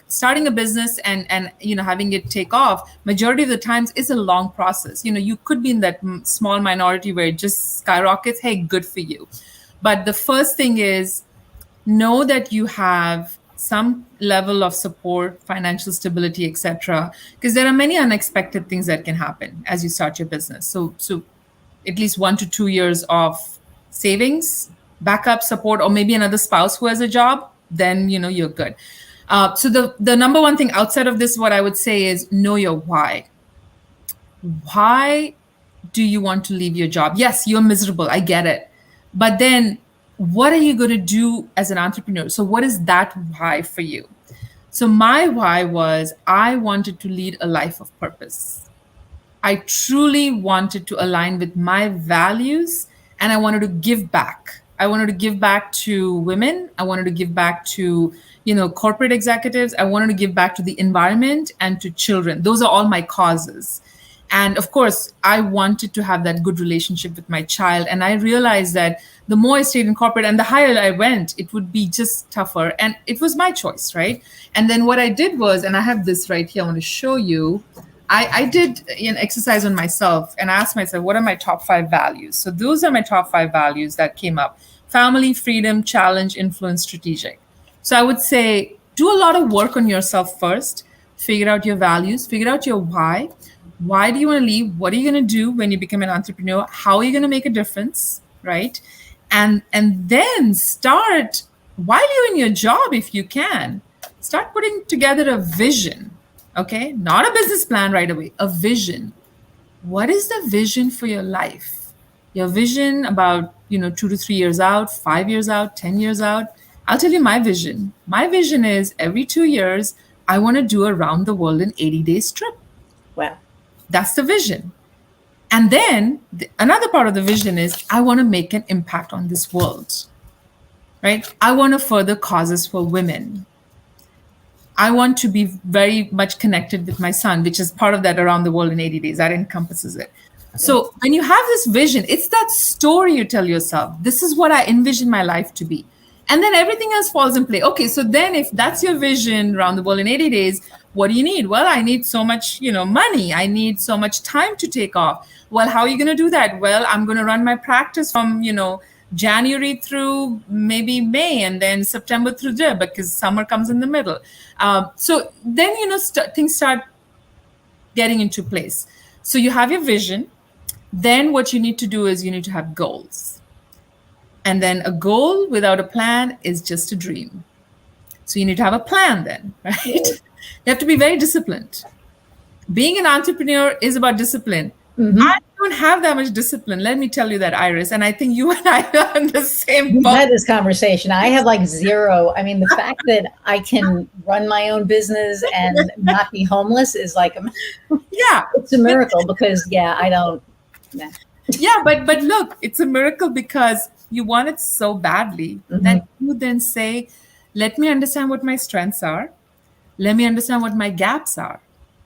Speaker 2: starting a business and having it take off, majority of the times is a long process. You could be in that small minority where it just skyrockets. Hey, good for you. But the first thing is know that you have some level of support, financial stability, etc. Because there are many unexpected things that can happen as you start your business. So at least 1 to 2 years of savings, backup support, or maybe another spouse who has a job, then you're good. So the number one thing outside of this, what I would say is know your why. Why do you want to leave your job? Yes, you're miserable. I get it. But then what are you going to do as an entrepreneur? So what is that why for you? So my why was I wanted to lead a life of purpose. I truly wanted to align with my values, and I wanted to give back. I wanted to give back to women. I wanted to give back to, corporate executives. I wanted to give back to the environment and to children. Those are all my causes. And of course, I wanted to have that good relationship with my child. And I realized that the more I stayed in corporate and the higher I went, it would be just tougher. And it was my choice, right? And then what I did was, and I have this right here, I want to show you. I did an exercise on myself and I asked myself, what are my top 5 values? So those are my top 5 values that came up: family, freedom, challenge, influence, strategic. So I would say, do a lot of work on yourself first, figure out your values, figure out your why. Why do you want to leave? What are you going to do when you become an entrepreneur? How are you going to make a difference, right? And then start, while you're in your job, if you can, start putting together a vision, okay? Not a business plan right away, a vision. What is the vision for your life? Your vision about, 2 to 3 years out, 5 years out, 10 years out. I'll tell you my vision. My vision is every 2 years, I want to do a round the world in 80-day trip.
Speaker 1: Wow.
Speaker 2: That's the vision. And then another part of the vision is I want to make an impact on this world, right? I want to further causes for women. I want to be very much connected with my son, which is part of that around the world in 80 days. That encompasses it. So when you have this vision, it's that story you tell yourself. This is what I envision my life to be. And then everything else falls in play. Okay, so then if that's your vision around the world in 80 days, what do you need? Well, I need so much, money. I need so much time to take off. Well, how are you going to do that? Well, I'm going to run my practice from, January through maybe May, and then September through there, because summer comes in the middle. So then, things start getting into place. So you have your vision. Then what you need to do is you need to have goals. And then a goal without a plan is just a dream. So you need to have a plan then, right? You have to be very disciplined. Being an entrepreneur is about discipline. Mm-hmm. I don't have that much discipline. Let me tell you that, Iris. And I think you and I are on the same boat.
Speaker 1: We've had this conversation. I have like zero. I mean, the fact that I can run my own business and not be homeless is like, it's a miracle because, I don't. Nah.
Speaker 2: Yeah, but look, it's a miracle because you want it so badly that you then say, let me understand what my strengths are. Let me understand what my gaps are.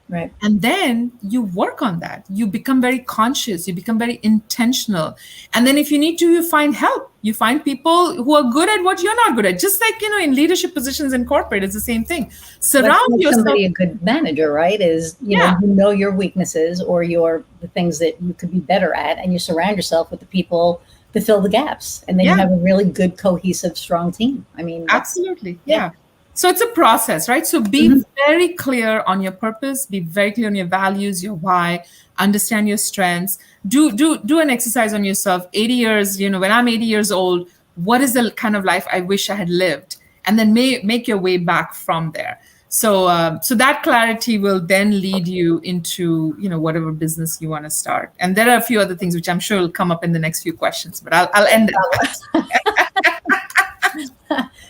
Speaker 1: Right.
Speaker 2: And then you work on that. You become very conscious. You become very intentional. And then if you need to, you find help. You find people who are good at what you're not good at. Just like, in leadership positions in corporate, it's the same thing. Surround
Speaker 1: What makes
Speaker 2: yourself.
Speaker 1: somebody a good manager, right? Is you know your weaknesses or the things that you could be better at, and you surround yourself with the people to fill the gaps, and then you have a really good, cohesive, strong team. I mean,
Speaker 2: absolutely, yeah. So it's a process, right? So be very clear on your purpose, be very clear on your values, your why, understand your strengths. Do an exercise on yourself. 80 years, when I'm 80 years old, what is the kind of life I wish I had lived? And then make your way back from there. So that clarity will then lead you into, whatever business you want to start. And there are a few other things which I'm sure will come up in the next few questions, but I'll end it.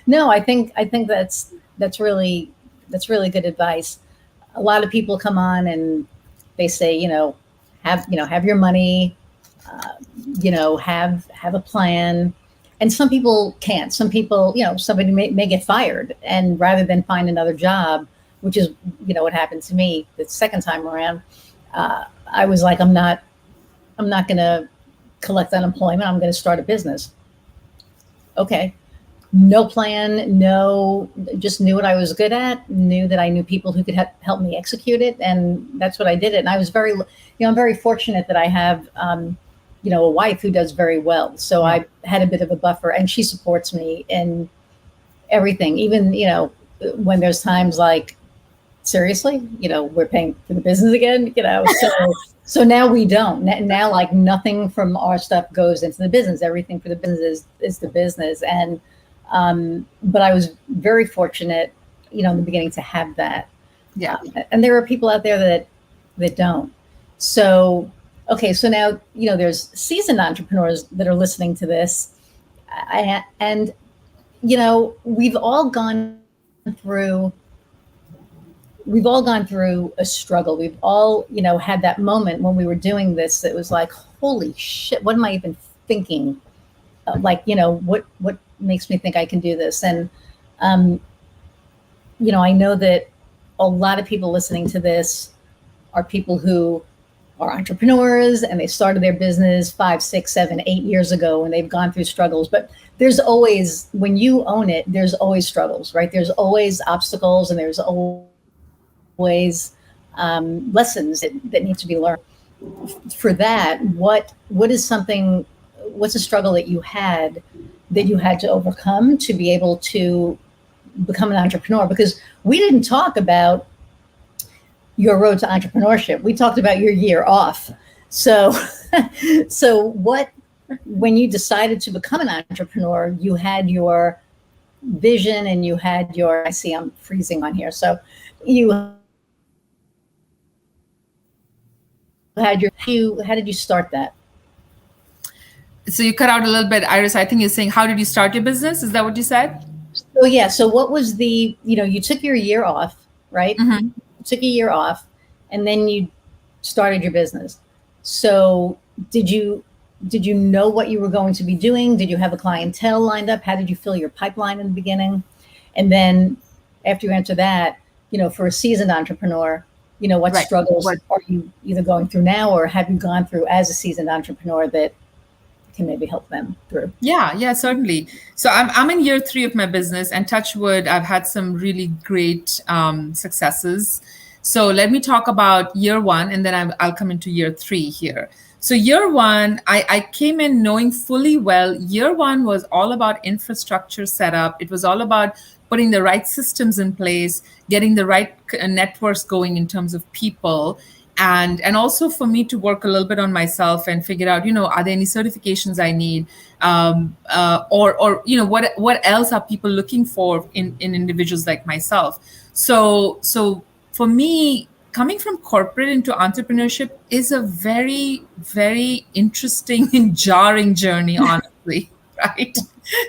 Speaker 1: No, I think that's really good advice. A lot of people come on and they say, have your money, have a plan. And some people can't. Some people, somebody may get fired, and rather than find another job, which is, what happened to me the second time around, I was like, I'm not going to collect unemployment. I'm going to start a business. Okay. No plan, just knew what I was good at, knew that I knew people who could help me execute it. And that's what I did. And I was I'm very fortunate that I have, a wife who does very well. So I had a bit of a buffer, and she supports me in everything. Even, when there's times like, seriously, we're paying for the business again, so now we don't. Now, like, nothing from our stuff goes into the business. Everything for the business is the business. And, but I was very fortunate, in the beginning to have that.
Speaker 2: Yeah.
Speaker 1: And there are people out there that don't. So, okay. So now, there's seasoned entrepreneurs that are listening to this. And we've all gone through a struggle. We've all, had that moment when we were doing this that was like, holy shit, what am I even thinking? What makes me think I can do this? And, I know that a lot of people listening to this are people who are entrepreneurs, and they started their business 5, 6, 7, 8 years ago, and they've gone through struggles. But there's always, when you own it, there's always struggles, right? There's always obstacles, and there's always lessons that need to be learned. For that, what's a struggle that you had to overcome to be able to become an entrepreneur? Because we didn't talk about your road to entrepreneurship. We talked about your year off. So when you decided to become an entrepreneur, you had your vision, and you had I see I'm freezing on here. So how did you start that?
Speaker 2: So you cut out a little bit, Iris. I think you're saying, how did you start your business? Is that what you said?
Speaker 1: So yeah. So what was you took your year off, right?
Speaker 2: Mm-hmm.
Speaker 1: You took a year off, and then you started your business. So did you know what you were going to be doing? Did you have a clientele lined up? How did you fill your pipeline in the beginning? And then after you answer that, for a seasoned entrepreneur, what struggles are you either going through now, or have you gone through as a seasoned entrepreneur that can maybe help them through?
Speaker 2: Yeah, certainly. So I'm in year 3 of my business, and touch wood, I've had some really great successes. So let me talk about year 1, and then I'll come into year 3 here. So year 1, I came in knowing fully well, year 1 was all about infrastructure setup. It was all about putting the right systems in place, getting the right networks going in terms of people. And also for me to work a little bit on myself and figure out, are there any certifications I need, or what else are people looking for in individuals like myself? So for me, coming from corporate into entrepreneurship is a very, very interesting and jarring journey, honestly, right?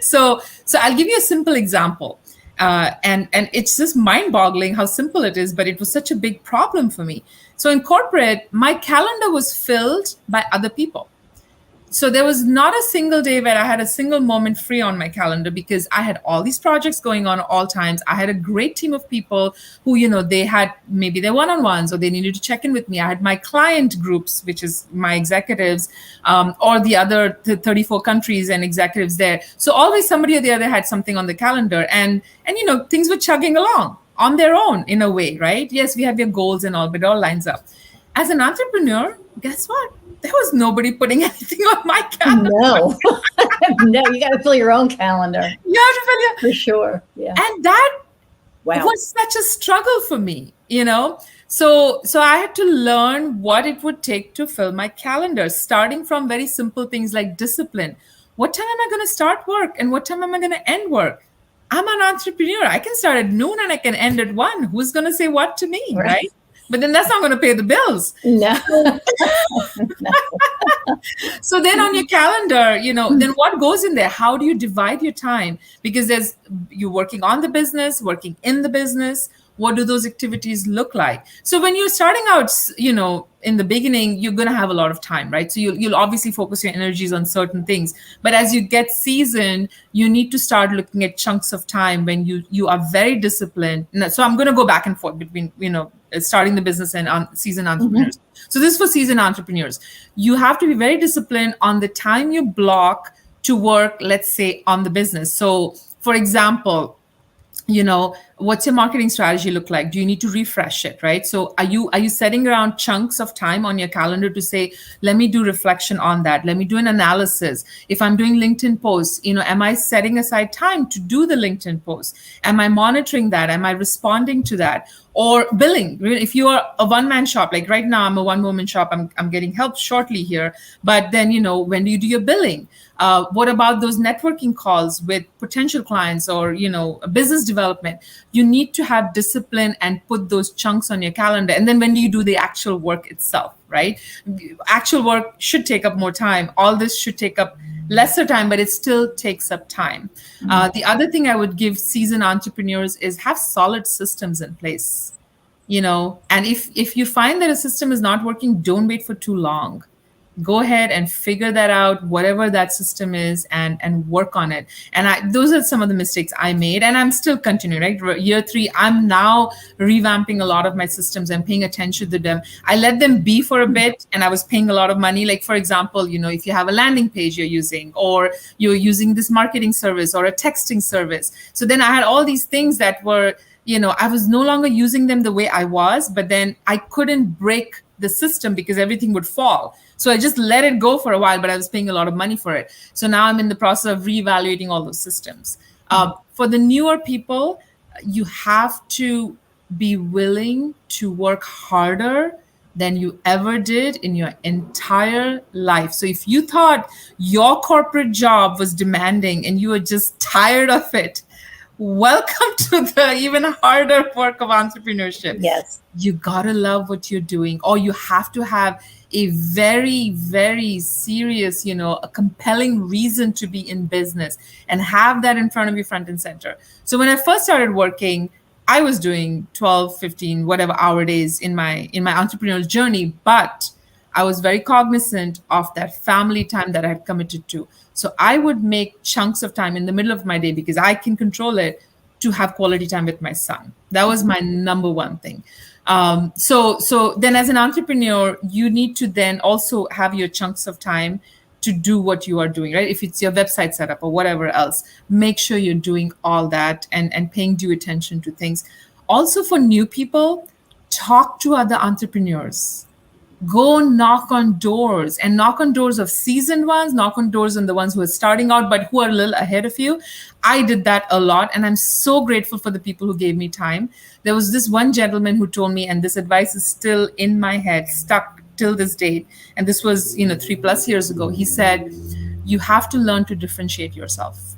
Speaker 2: So I'll give you a simple example. And it's just mind-boggling how simple it is, but it was such a big problem for me. So in corporate, my calendar was filled by other people. So there was not a single day where I had a single moment free on my calendar because I had all these projects going on at all times. I had a great team of people who, they had maybe their one-on-ones or they needed to check in with me. I had my client groups, which is my executives, or the other 34 countries and executives there. So always somebody or the other had something on the calendar, and things were chugging along on their own in a way, right? Yes, we have your goals and all, but it all lines up. As an entrepreneur, guess what? There was nobody putting anything on my calendar.
Speaker 1: No, no, you got to fill your own calendar.
Speaker 2: You have to fill your,
Speaker 1: for sure. Yeah.
Speaker 2: and that
Speaker 1: Wow.
Speaker 2: was such a struggle for me, So I had to learn what it would take to fill my calendar, starting from very simple things like discipline. What time am I going to start work and what time am I going to end work? I'm an entrepreneur. I can start at noon and I can end at 1. Who's going to say what to me, right? But then that's not going to pay the bills.
Speaker 1: No.
Speaker 2: So then on your calendar, then what goes in there? How do you divide your time? Because you're working on the business, working in the business. What do those activities look like? So when you're starting out, in the beginning, you're going to have a lot of time, right? So you'll obviously focus your energies on certain things. But as you get seasoned, you need to start looking at chunks of time when you are very disciplined. So I'm going to go back and forth between, starting the business and seasoned entrepreneurs. Mm-hmm. So this is for seasoned entrepreneurs. You have to be very disciplined on the time you block to work, let's say, on the business. So for example, what's your marketing strategy look like? Do you need to refresh it, right? So are you setting around chunks of time on your calendar to say, let me do reflection on that. Let me do an analysis. If I'm doing LinkedIn posts, am I setting aside time to do the LinkedIn posts? Am I monitoring that? Am I responding to that? Or billing. If you are a one-man shop, like right now, I'm a one-woman shop. I'm getting help shortly here. But then, when do you do your billing? What about those networking calls with potential clients or, business development? You need to have discipline and put those chunks on your calendar. And then when do you do the actual work itself, right? Actual work should take up more time. All this should take up lesser time, but it still takes up time. Mm-hmm. The other thing I would give seasoned entrepreneurs is have solid systems in place, and if you find that a system is not working, don't wait for too long. Go ahead and figure that out, whatever that system is, and work on it. And those are some of the mistakes I made, and I'm still continuing, right? Year 3, I'm now revamping a lot of my systems and paying attention to them. I let them be for a bit, and I was paying a lot of money. Like, for example, if you have a landing page you're using, or you're using this marketing service or a texting service. So then I had all these things that were, I was no longer using them the way I was, but then I couldn't break the system because everything would fall. So I just let it go for a while, but I was paying a lot of money for it. So now I'm in the process of reevaluating all those systems. For the newer people, you have to be willing to work harder than you ever did in your entire life. So if you thought your corporate job was demanding and you were just tired of it, welcome to the even harder work of entrepreneurship.
Speaker 1: Yes.
Speaker 2: You gotta love what you're doing, or you have to have a very, very serious, a compelling reason to be in business and have that in front of you front and center. So when I first started working, I was doing 12, 15, whatever hour days in my entrepreneurial journey, but I was very cognizant of that family time that I had committed to. So I would make chunks of time in the middle of my day, because I can control it, to have quality time with my son. That was my number one thing. So then as an entrepreneur, you need to then also have your chunks of time to do what you are doing, right? If it's your website setup or whatever else, make sure you're doing all that and paying due attention to things. Also, for new people, talk to other entrepreneurs. Go knock on doors, and knock on doors of seasoned ones, knock on doors on the ones who are starting out, but who are a little ahead of you. I did that a lot, and I'm so grateful for the people who gave me time. There was this one gentleman who told me, and this advice is still in my head, stuck till this date. And this was, 3+ years ago. He said, you have to learn to differentiate yourself.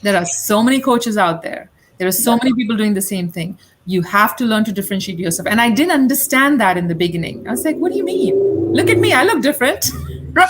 Speaker 2: There are so many coaches out there. There are so many people doing the same thing. You have to learn to differentiate yourself. And I didn't understand that in the beginning. I was like, what do you mean? Look at me. I look different. Right?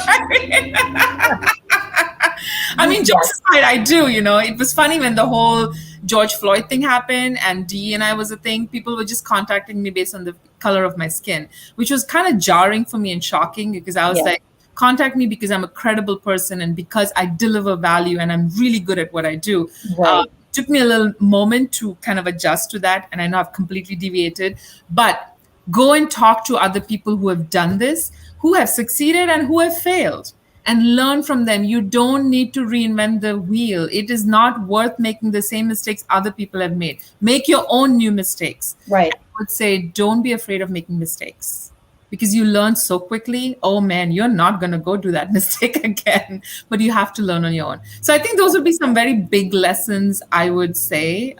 Speaker 2: I mean, jokes aside, I do, It was funny when the whole George Floyd thing happened and D&I was a thing. People were just contacting me based on the color of my skin, which was kind of jarring for me and shocking, because I was like, contact me because I'm a credible person and because I deliver value and I'm really good at what I do.
Speaker 1: Right.
Speaker 2: Took me a little moment to kind of adjust to that. And I know I've completely deviated, but go and talk to other people who have done this, who have succeeded and who have failed, and learn from them. You don't need to reinvent the wheel. It is not worth making the same mistakes other people have made. Make your own new mistakes.
Speaker 1: Right.
Speaker 2: I would say don't be afraid of making mistakes because you learn so quickly. Oh man, you're not going to go do that mistake again, but you have to learn on your own. So I think those would be some very big lessons, I would say,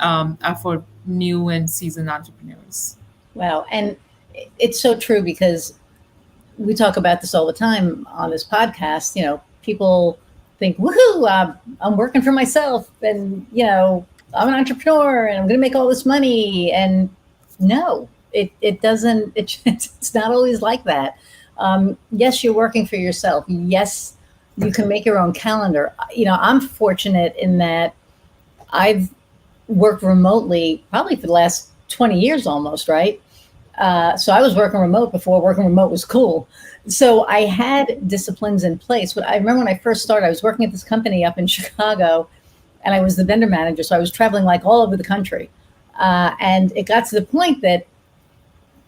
Speaker 2: for new and seasoned entrepreneurs.
Speaker 1: Wow. And it's so true because we talk about this all the time on this podcast. People think, woohoo, I'm working for myself and, I'm an entrepreneur and I'm going to make all this money. And no, it doesn't, it's not always like that. Yes, you're working for yourself. Yes, you can make your own calendar. I'm fortunate in that I've worked remotely probably for the last 20 years almost, right? So I was working remote before working remote was cool. So I had disciplines in place. But I remember when I first started, I was working at this company up in Chicago and I was the vendor manager. So I was traveling like all over the country. And it got to the point that,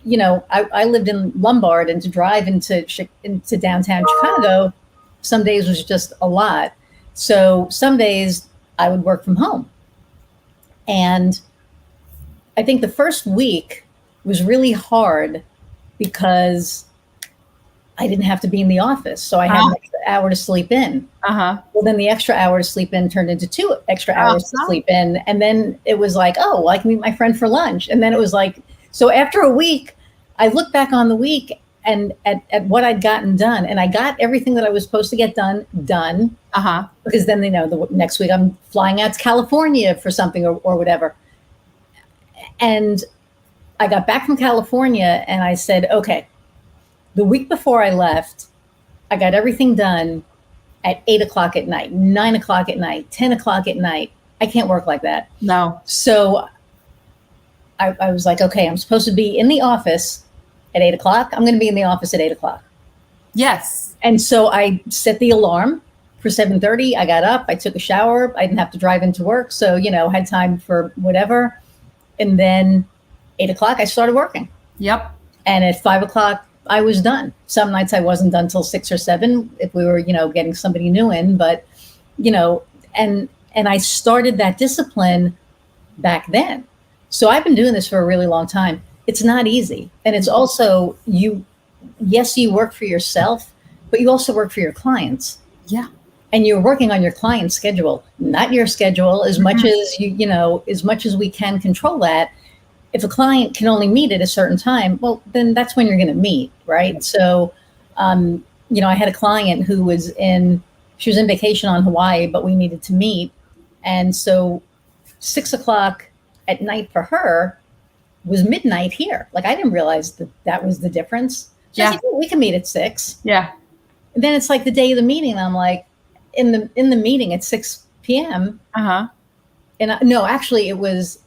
Speaker 1: I lived in Lombard, and to drive into downtown Chicago, some days was just a lot. So some days I would work from home. And I think the first week was really hard because I didn't have to be in the office. So I had an extra hour to sleep in. Well, then the extra hour to sleep in turned into 2 extra hours to sleep in. And then it was like, oh, well, I can meet my friend for lunch. And then it was like, so after a week, I looked back on the week and at what I'd gotten done. And I got everything that I was supposed to get done. Because then, the next week I'm flying out to California for something or whatever. And I got back from California and I said, okay, the week before I left, I got everything done at 8 o'clock at night, 9 o'clock at night, 10 o'clock at night. I can't work like that.
Speaker 2: No.
Speaker 1: So I was like, okay, I'm supposed to be in the office at 8 o'clock. I'm going to be in the office at 8 o'clock.
Speaker 2: Yes.
Speaker 1: And so I set the alarm for 7:30. I got up, I took a shower. I didn't have to drive into work. So, had time for whatever. And then 8 o'clock, I started working.
Speaker 2: Yep.
Speaker 1: And at 5 o'clock, I was done. Some nights I wasn't done till 6 or 7 if we were, getting somebody new in. But, and I started that discipline back then. So I've been doing this for a really long time. It's not easy. And it's also you work for yourself, but you also work for your clients.
Speaker 2: Yeah.
Speaker 1: And you're working on your client's schedule, not your schedule, as much as as much as we can control that. If a client can only meet at a certain time, well, then that's when you're going to meet, right? So, I had a client who was she was in vacation on Hawaii, but we needed to meet. And so 6 o'clock at night for her was midnight here. Like, I didn't realize that was the difference. So I said, oh, we can meet at 6.
Speaker 2: Yeah.
Speaker 1: And then it's like the day of the meeting. And I'm like, in the meeting at 6 p.m. And no, actually it was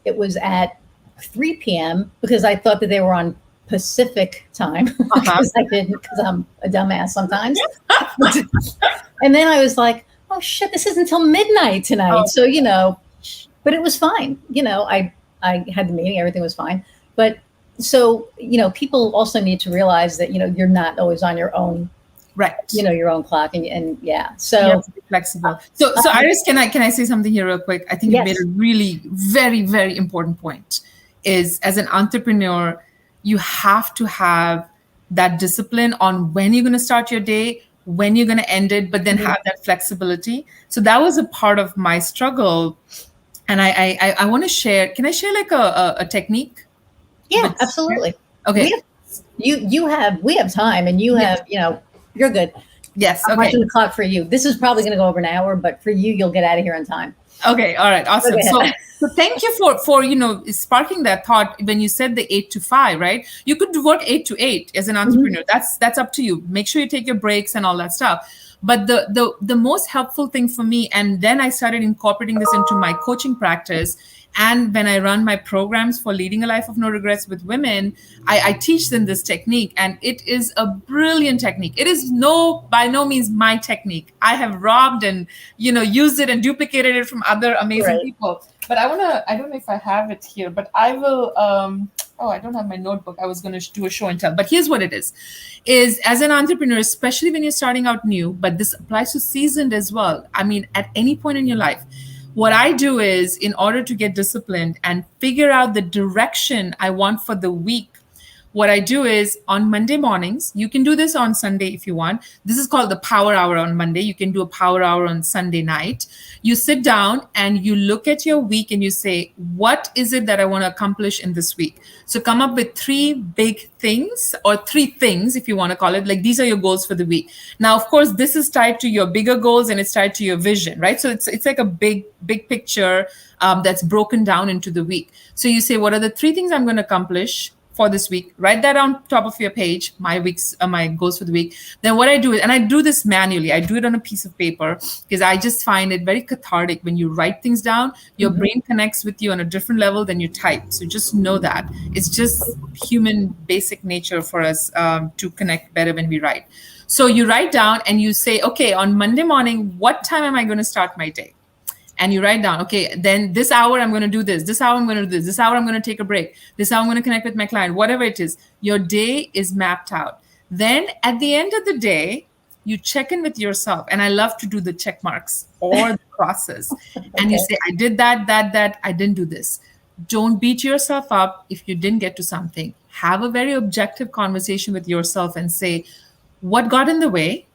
Speaker 1: at 3 p.m. because I thought that they were on Pacific time because I'm a dumbass sometimes. And then I was like, oh shit, this isn't until midnight tonight. So, but it was fine. I had the meeting, everything was fine. But so, people also need to realize that, you're not always on your own.
Speaker 2: Right.
Speaker 1: Your own clock and yeah. So
Speaker 2: flexible. So Iris, can I say something here real quick? I think you made a really very, very important point. Is as an entrepreneur, you have to have that discipline on when you're going to start your day, when you're going to end it, but then have that flexibility. So that was a part of my struggle. And I want to share, can I share like a technique?
Speaker 1: Yeah, absolutely.
Speaker 2: Okay.
Speaker 1: We have time and you have, you're good.
Speaker 2: Yes.
Speaker 1: I'm watching the clock for you. This is probably going to go over an hour, but for you, you'll get out of here on time.
Speaker 2: Okay. All right. Awesome. So thank you for sparking that thought when you said the 8 to 5, right? You could work 8 to 8 as an entrepreneur. That's up to you. Make sure you take your breaks and all that stuff. But the most helpful thing for me, and then I started incorporating this into my coaching practice, And when I run my programs for leading a life of no regrets with women, I teach them this technique, and it is a brilliant technique. It is by no means my technique. I have robbed and used it and duplicated it from other amazing people. But I don't know if I have it here, but I will. I don't have my notebook. I was going to do a show and tell, but here's what it is as an entrepreneur, especially when you're starting out new, but this applies to seasoned as well. I mean, at any point in your life, what I do is, in order to get disciplined and figure out the direction I want for the week, what I do is on Monday mornings, you can do this on Sunday if you want. This is called the power hour on Monday. You can do a power hour on Sunday night. You sit down and you look at your week and you say, what is it that I want to accomplish in this week? So come up with 3 big things, or 3 things, if you want to call it. Like, these are your goals for the week. Now, of course, this is tied to your bigger goals and it's tied to your vision, right? So it's like a big picture that's broken down into the week. So you say, what are the 3 things I'm going to accomplish for this week? Write that on top of your page, my goals for the week. Then what I do is, and I do this manually, I do it on a piece of paper, because I just find it very cathartic when you write things down. Your brain connects with you on a different level than you type. So just know that it's just human basic nature for us to connect better when we write. So you write down and you say, okay, on Monday morning, what time am I going to start my day? And you write down, okay, then this hour I'm going to do this. This hour I'm going to do this. This hour I'm going to take a break. This hour I'm going to connect with my client. Whatever it is, your day is mapped out. Then at the end of the day, you check in with yourself. And I love to do the check marks or the crosses. And you say, I did that. I didn't do this. Don't beat yourself up if you didn't get to something. Have a very objective conversation with yourself and say, what got in the way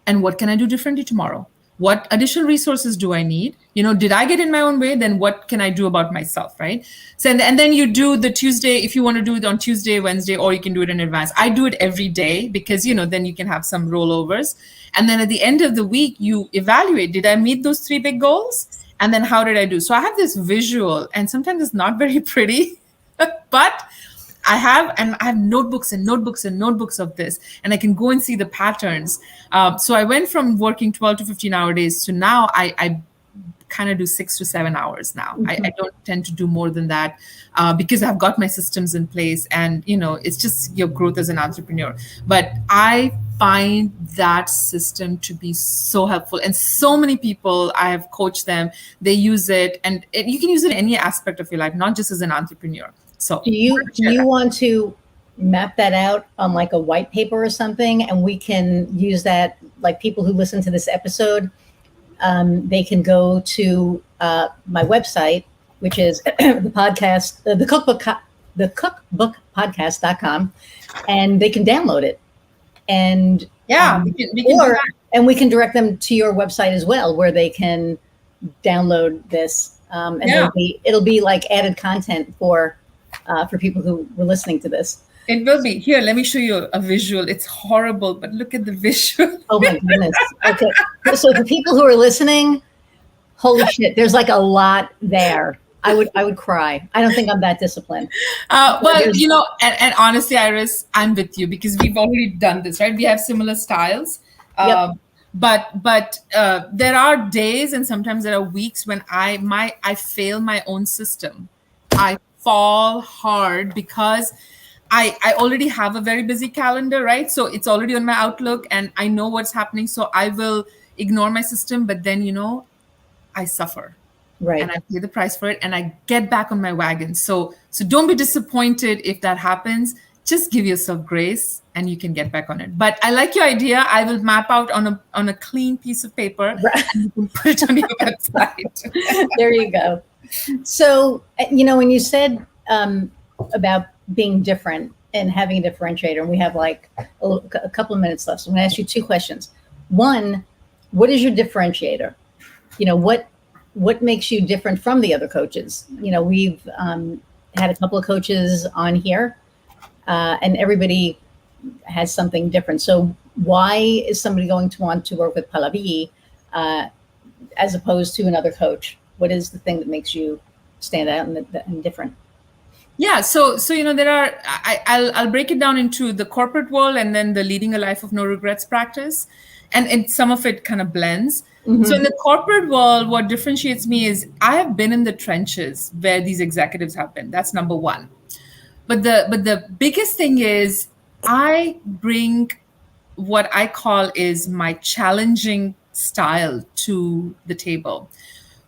Speaker 2: and what can I do differently tomorrow? What additional resources do I need? Did I get in my own way? Then what can I do about myself, right? So, and then you do the Tuesday, if you want to do it on Tuesday, Wednesday, or you can do it in advance. I do it every day because, then you can have some rollovers. And then at the end of the week, you evaluate, did I meet those 3 big goals? And then how did I do? So I have this visual, and sometimes it's not very pretty, but I have notebooks and notebooks and notebooks of this, and I can go and see the patterns. So I went from working 12 to 15-hour days to now I kind of do 6 to 7 hours now. I don't tend to do more than that because I've got my systems in place, and it's just your growth as an entrepreneur. But I find that system to be so helpful, and so many people, I have coached them, they use it, and you can use it in any aspect of your life, not just as an entrepreneur. So
Speaker 1: do you want to map that out on like a white paper or something, and we can use that, like people who listen to this episode, they can go to my website, which is the cookbookpodcast.com, and they can download it. And we can direct them to your website as well, where they can download this. And it'll be like added content for people who were listening to this.
Speaker 2: It will be. Here, let me show you a visual. It's horrible, but look at the visual.
Speaker 1: Oh my goodness. Okay. So for people who are listening, holy shit, there's like a lot there. I would cry. I don't think I'm that disciplined.
Speaker 2: And honestly, Iris, I'm with you because we've already done this, right? We have similar styles. But there are days and sometimes there are weeks when I fail my own system. I fall hard because I already have a very busy calendar, right? So it's already on my Outlook and I know what's happening. So I will ignore my system, but then, I suffer. Right. And I pay the price for it and I get back on my wagon. So don't be disappointed if that happens. Just give yourself grace and you can get back on it. But I like your idea. I will map out on a clean piece of paper and you can put it on your website.
Speaker 1: There you go. So, when you said about being different and having a differentiator, and we have like a couple of minutes left. So I'm going to ask you 2 questions. One, what is your differentiator? What makes you different from the other coaches? We've had a couple of coaches on here, and everybody has something different. So why is somebody going to want to work with Pallavi as opposed to another coach? What is the thing that makes you stand out and different?
Speaker 2: Yeah, so there are I'll break it down into the corporate world and then the leading a life of no regrets practice, and some of it kind of blends. So in
Speaker 1: Mm-hmm.
Speaker 2: the corporate world, what differentiates me is I have been in the trenches where these executives have been. That's number one. But the biggest thing is I bring what I call is my challenging style to the table.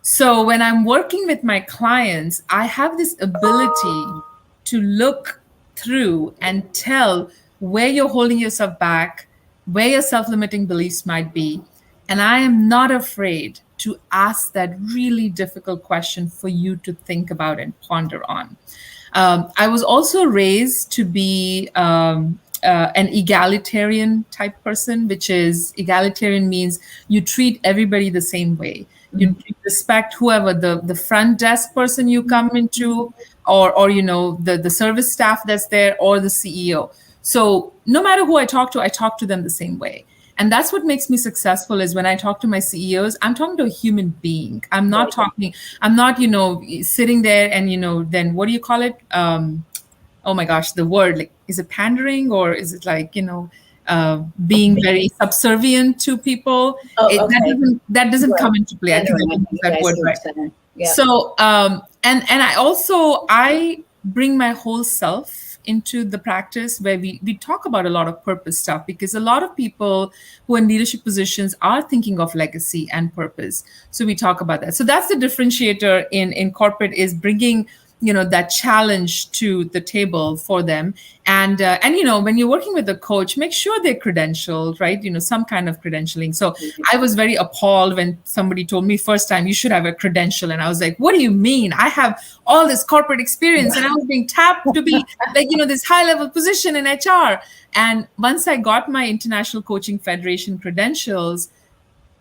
Speaker 2: So when I'm working with my clients, I have this ability to look through and tell where you're holding yourself back, where your self limiting beliefs might be. And I am not afraid to ask that really difficult question for you to think about and ponder on. I was also raised to be an egalitarian type person, which is egalitarian means you treat everybody the same way. You respect whoever the front desk person you come into, or the service staff that's there, or the CEO. So no matter who I talk to them the same way. And that's what makes me successful is when I talk to my CEOs, I'm talking to a human being.
Speaker 1: Right.
Speaker 2: I'm not, sitting there and, then what do you call it? Oh my gosh, the word, like, is it pandering or is it like, being very subservient to people?
Speaker 1: Oh, okay.
Speaker 2: That doesn't
Speaker 1: Right.
Speaker 2: come into play. I think I
Speaker 1: Pandering, I
Speaker 2: use
Speaker 1: think. Yeah,
Speaker 2: that
Speaker 1: I
Speaker 2: word
Speaker 1: see what
Speaker 2: right.
Speaker 1: you're saying. Yeah.
Speaker 2: So, and I bring my whole self into the practice where we talk about a lot of purpose stuff because a lot of people who are in leadership positions are thinking of legacy and purpose. So we talk about that. So that's the differentiator in corporate is bringing that challenge to the table for them. And when you're working with a coach, make sure they're credentialed, right? Some kind of credentialing. So I was very appalled when somebody told me first time you should have a credential, and I was like, what do you mean? I have all this corporate experience and I was being tapped to be like this high level position in HR. And once I got my International Coaching Federation credentials,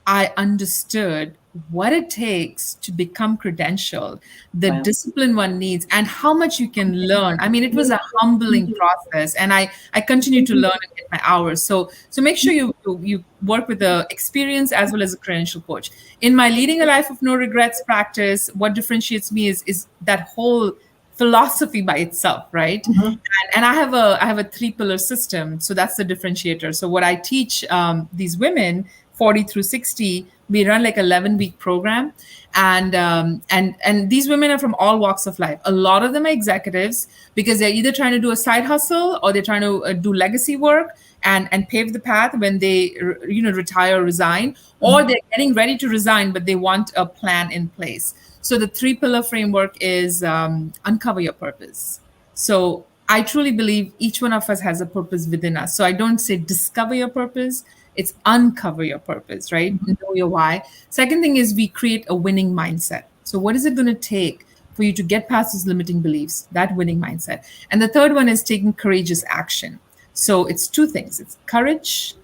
Speaker 2: I understood what it takes to become credentialed, the
Speaker 1: Wow.
Speaker 2: discipline one needs, and how much you can learn. I mean, it was a humbling process, and I continue to learn and get my hours. So make sure you work with the experience as well as a credential coach. In my leading a life of no regrets practice, what differentiates me is that whole philosophy by itself, right?
Speaker 1: Mhm.
Speaker 2: And I have a three pillar system, so that's the differentiator. So what I teach these women 40 through 60, we run like 11-week program, and these women are from all walks of life. A lot of them are executives because they're either trying to do a side hustle or they're trying to do legacy work and pave the path when they retire or resign, or they're getting ready to resign but they want a plan in place. So the three pillar framework is uncover your purpose. So I truly believe each one of us has a purpose within us. So I don't say discover your purpose, it's uncover your purpose, right? Know your why. Second thing is we create a winning mindset. So what is it going to take for you to get past those limiting beliefs, that winning mindset? And the third one is taking courageous action. So it's two things, it's courage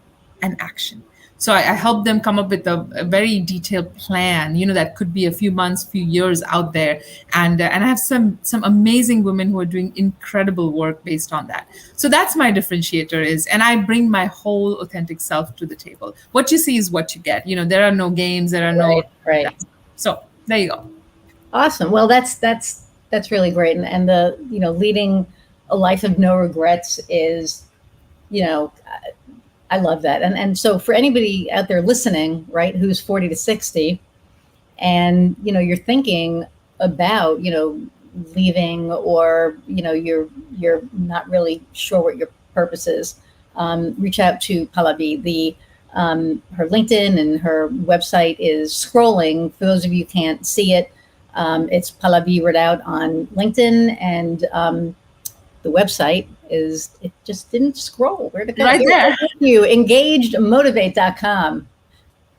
Speaker 2: and action. So I help them come up with a very detailed plan, that could be a few months, few years out there, and I have some amazing women who are doing incredible work based on that. So that's my differentiator is, and I bring my whole authentic self to the table. What you see is what you get. There are no games, there are no.
Speaker 1: Right. Right.
Speaker 2: So there you go.
Speaker 1: Awesome. Well, that's really great. And the leading a life of no regrets is, you know, I love that. And so for anybody out there listening, right, who's 40 to 60, and you're thinking about leaving, or you're not really sure what your purpose is, reach out to Pallavi. The her LinkedIn and her website is scrolling. For those of you who can't see it, it's Pallavi Ridout on LinkedIn, and the website is, it just didn't scroll. Where'd it go?
Speaker 2: Right
Speaker 1: Here,
Speaker 2: there.
Speaker 1: thank you. Engagedmotivate.com.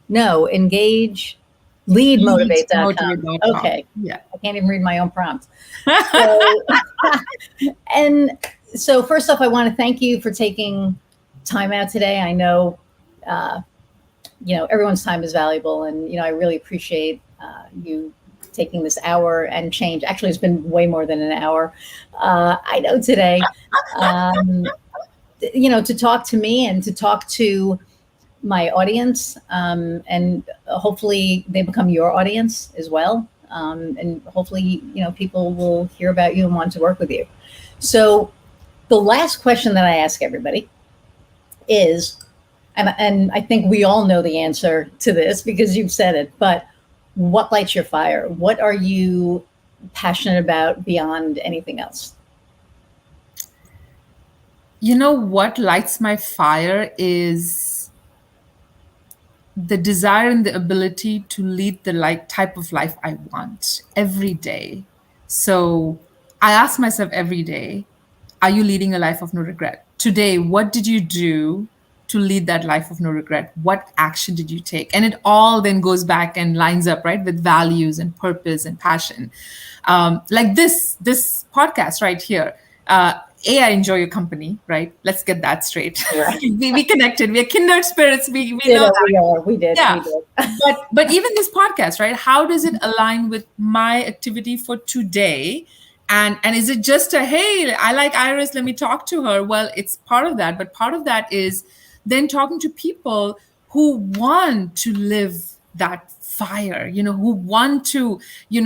Speaker 1: No, engage leadmotivate.com.
Speaker 2: Leadmotivate.com.
Speaker 1: Okay.
Speaker 2: Yeah.
Speaker 1: I can't even read my own prompt. So, and so first off, I want to thank you for taking time out today. I know, everyone's time is valuable, and, I really appreciate you taking this hour and change. Actually, it's been way more than an hour. I know today, to talk to me and to talk to my audience, and hopefully they become your audience as well. and hopefully, people will hear about you and want to work with you. So the last question that I ask everybody is, and I think we all know the answer to this because you've said it, but what lights your fire? What are you passionate about beyond anything else?
Speaker 2: You know what lights my fire is the desire and the ability to lead the type of life I want every day. So I ask myself every day, are you leading a life of no regret? Today, what did you do to lead that life of no regret? What action did you take? And it all then goes back and lines up, right, with values and purpose and passion. Like this podcast right here. I enjoy your company, right? Let's get that straight.
Speaker 1: Right.
Speaker 2: we connected. We are kindred spirits. We
Speaker 1: You
Speaker 2: know
Speaker 1: know,
Speaker 2: that.
Speaker 1: we did.
Speaker 2: Yeah. But even this podcast, right? How does it align with my activity for today? And is it just a, hey, I like Iris, let me talk to her? Well, it's part of that, but part of that is then talking to people who want to live that fire, who want to,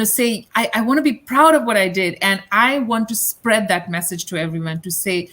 Speaker 2: say, I want to be proud of what I did. And I want to spread that message to everyone to say,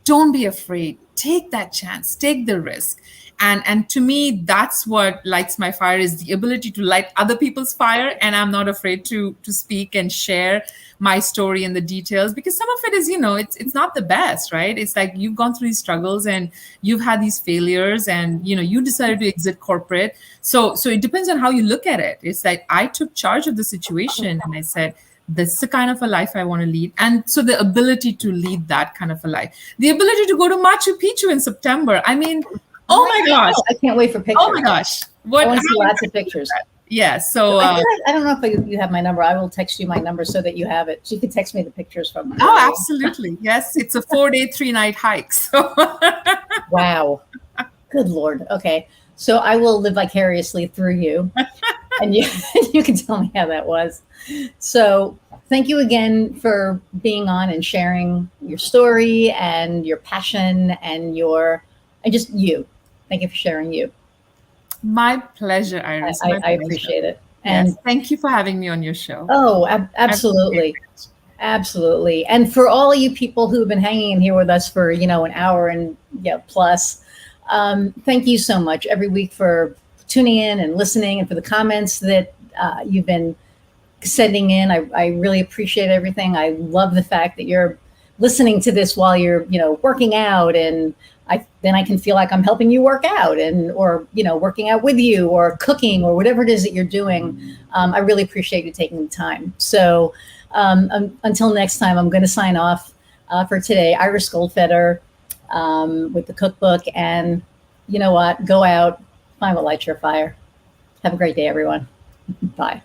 Speaker 2: don't be afraid, take that chance, take the risk. And to me, that's what lights my fire, is the ability to light other people's fire. And I'm not afraid to speak and share my story and the details, because some of it is, it's not the best, right? It's like you've gone through these struggles and you've had these failures and, you decided to exit corporate. So it depends on how you look at it. It's like I took charge of the situation and I said, this is the kind of a life I want to lead. And so the ability to lead that kind of a life, the ability to go to Machu Picchu in September. I mean, oh my gosh.
Speaker 1: I can't wait for pictures.
Speaker 2: Oh my gosh.
Speaker 1: I want to see lots of pictures.
Speaker 2: Yeah. So
Speaker 1: I don't know if you have my number. I will text you my number so that you have it. So you can text me the pictures from.
Speaker 2: Oh, absolutely. Yes. It's a 4-day, 3-night hike. So
Speaker 1: wow. Good Lord. Okay. So I will live vicariously through you. And you can tell me how that was. So thank you again for being on and sharing your story and your passion and just you. Thank you for sharing you.
Speaker 2: My pleasure, Iris.
Speaker 1: I appreciate it.
Speaker 2: And
Speaker 1: yes,
Speaker 2: thank you for having me on your show.
Speaker 1: Oh, absolutely. Absolutely. And for all you people who've been hanging in here with us for, an hour and plus, thank you so much every week for tuning in and listening, and for the comments that you've been sending in. I really appreciate everything. I love the fact that you're listening to this while you're, working out, and then I can feel like I'm helping you work out, or working out with you, or cooking, or whatever it is that you're doing. I really appreciate you taking the time. So until next time, I'm going to sign off for today. Iris Goldfeder with the Cookbook, and you know what? Go out, find what lights your fire. Have a great day, everyone. Bye.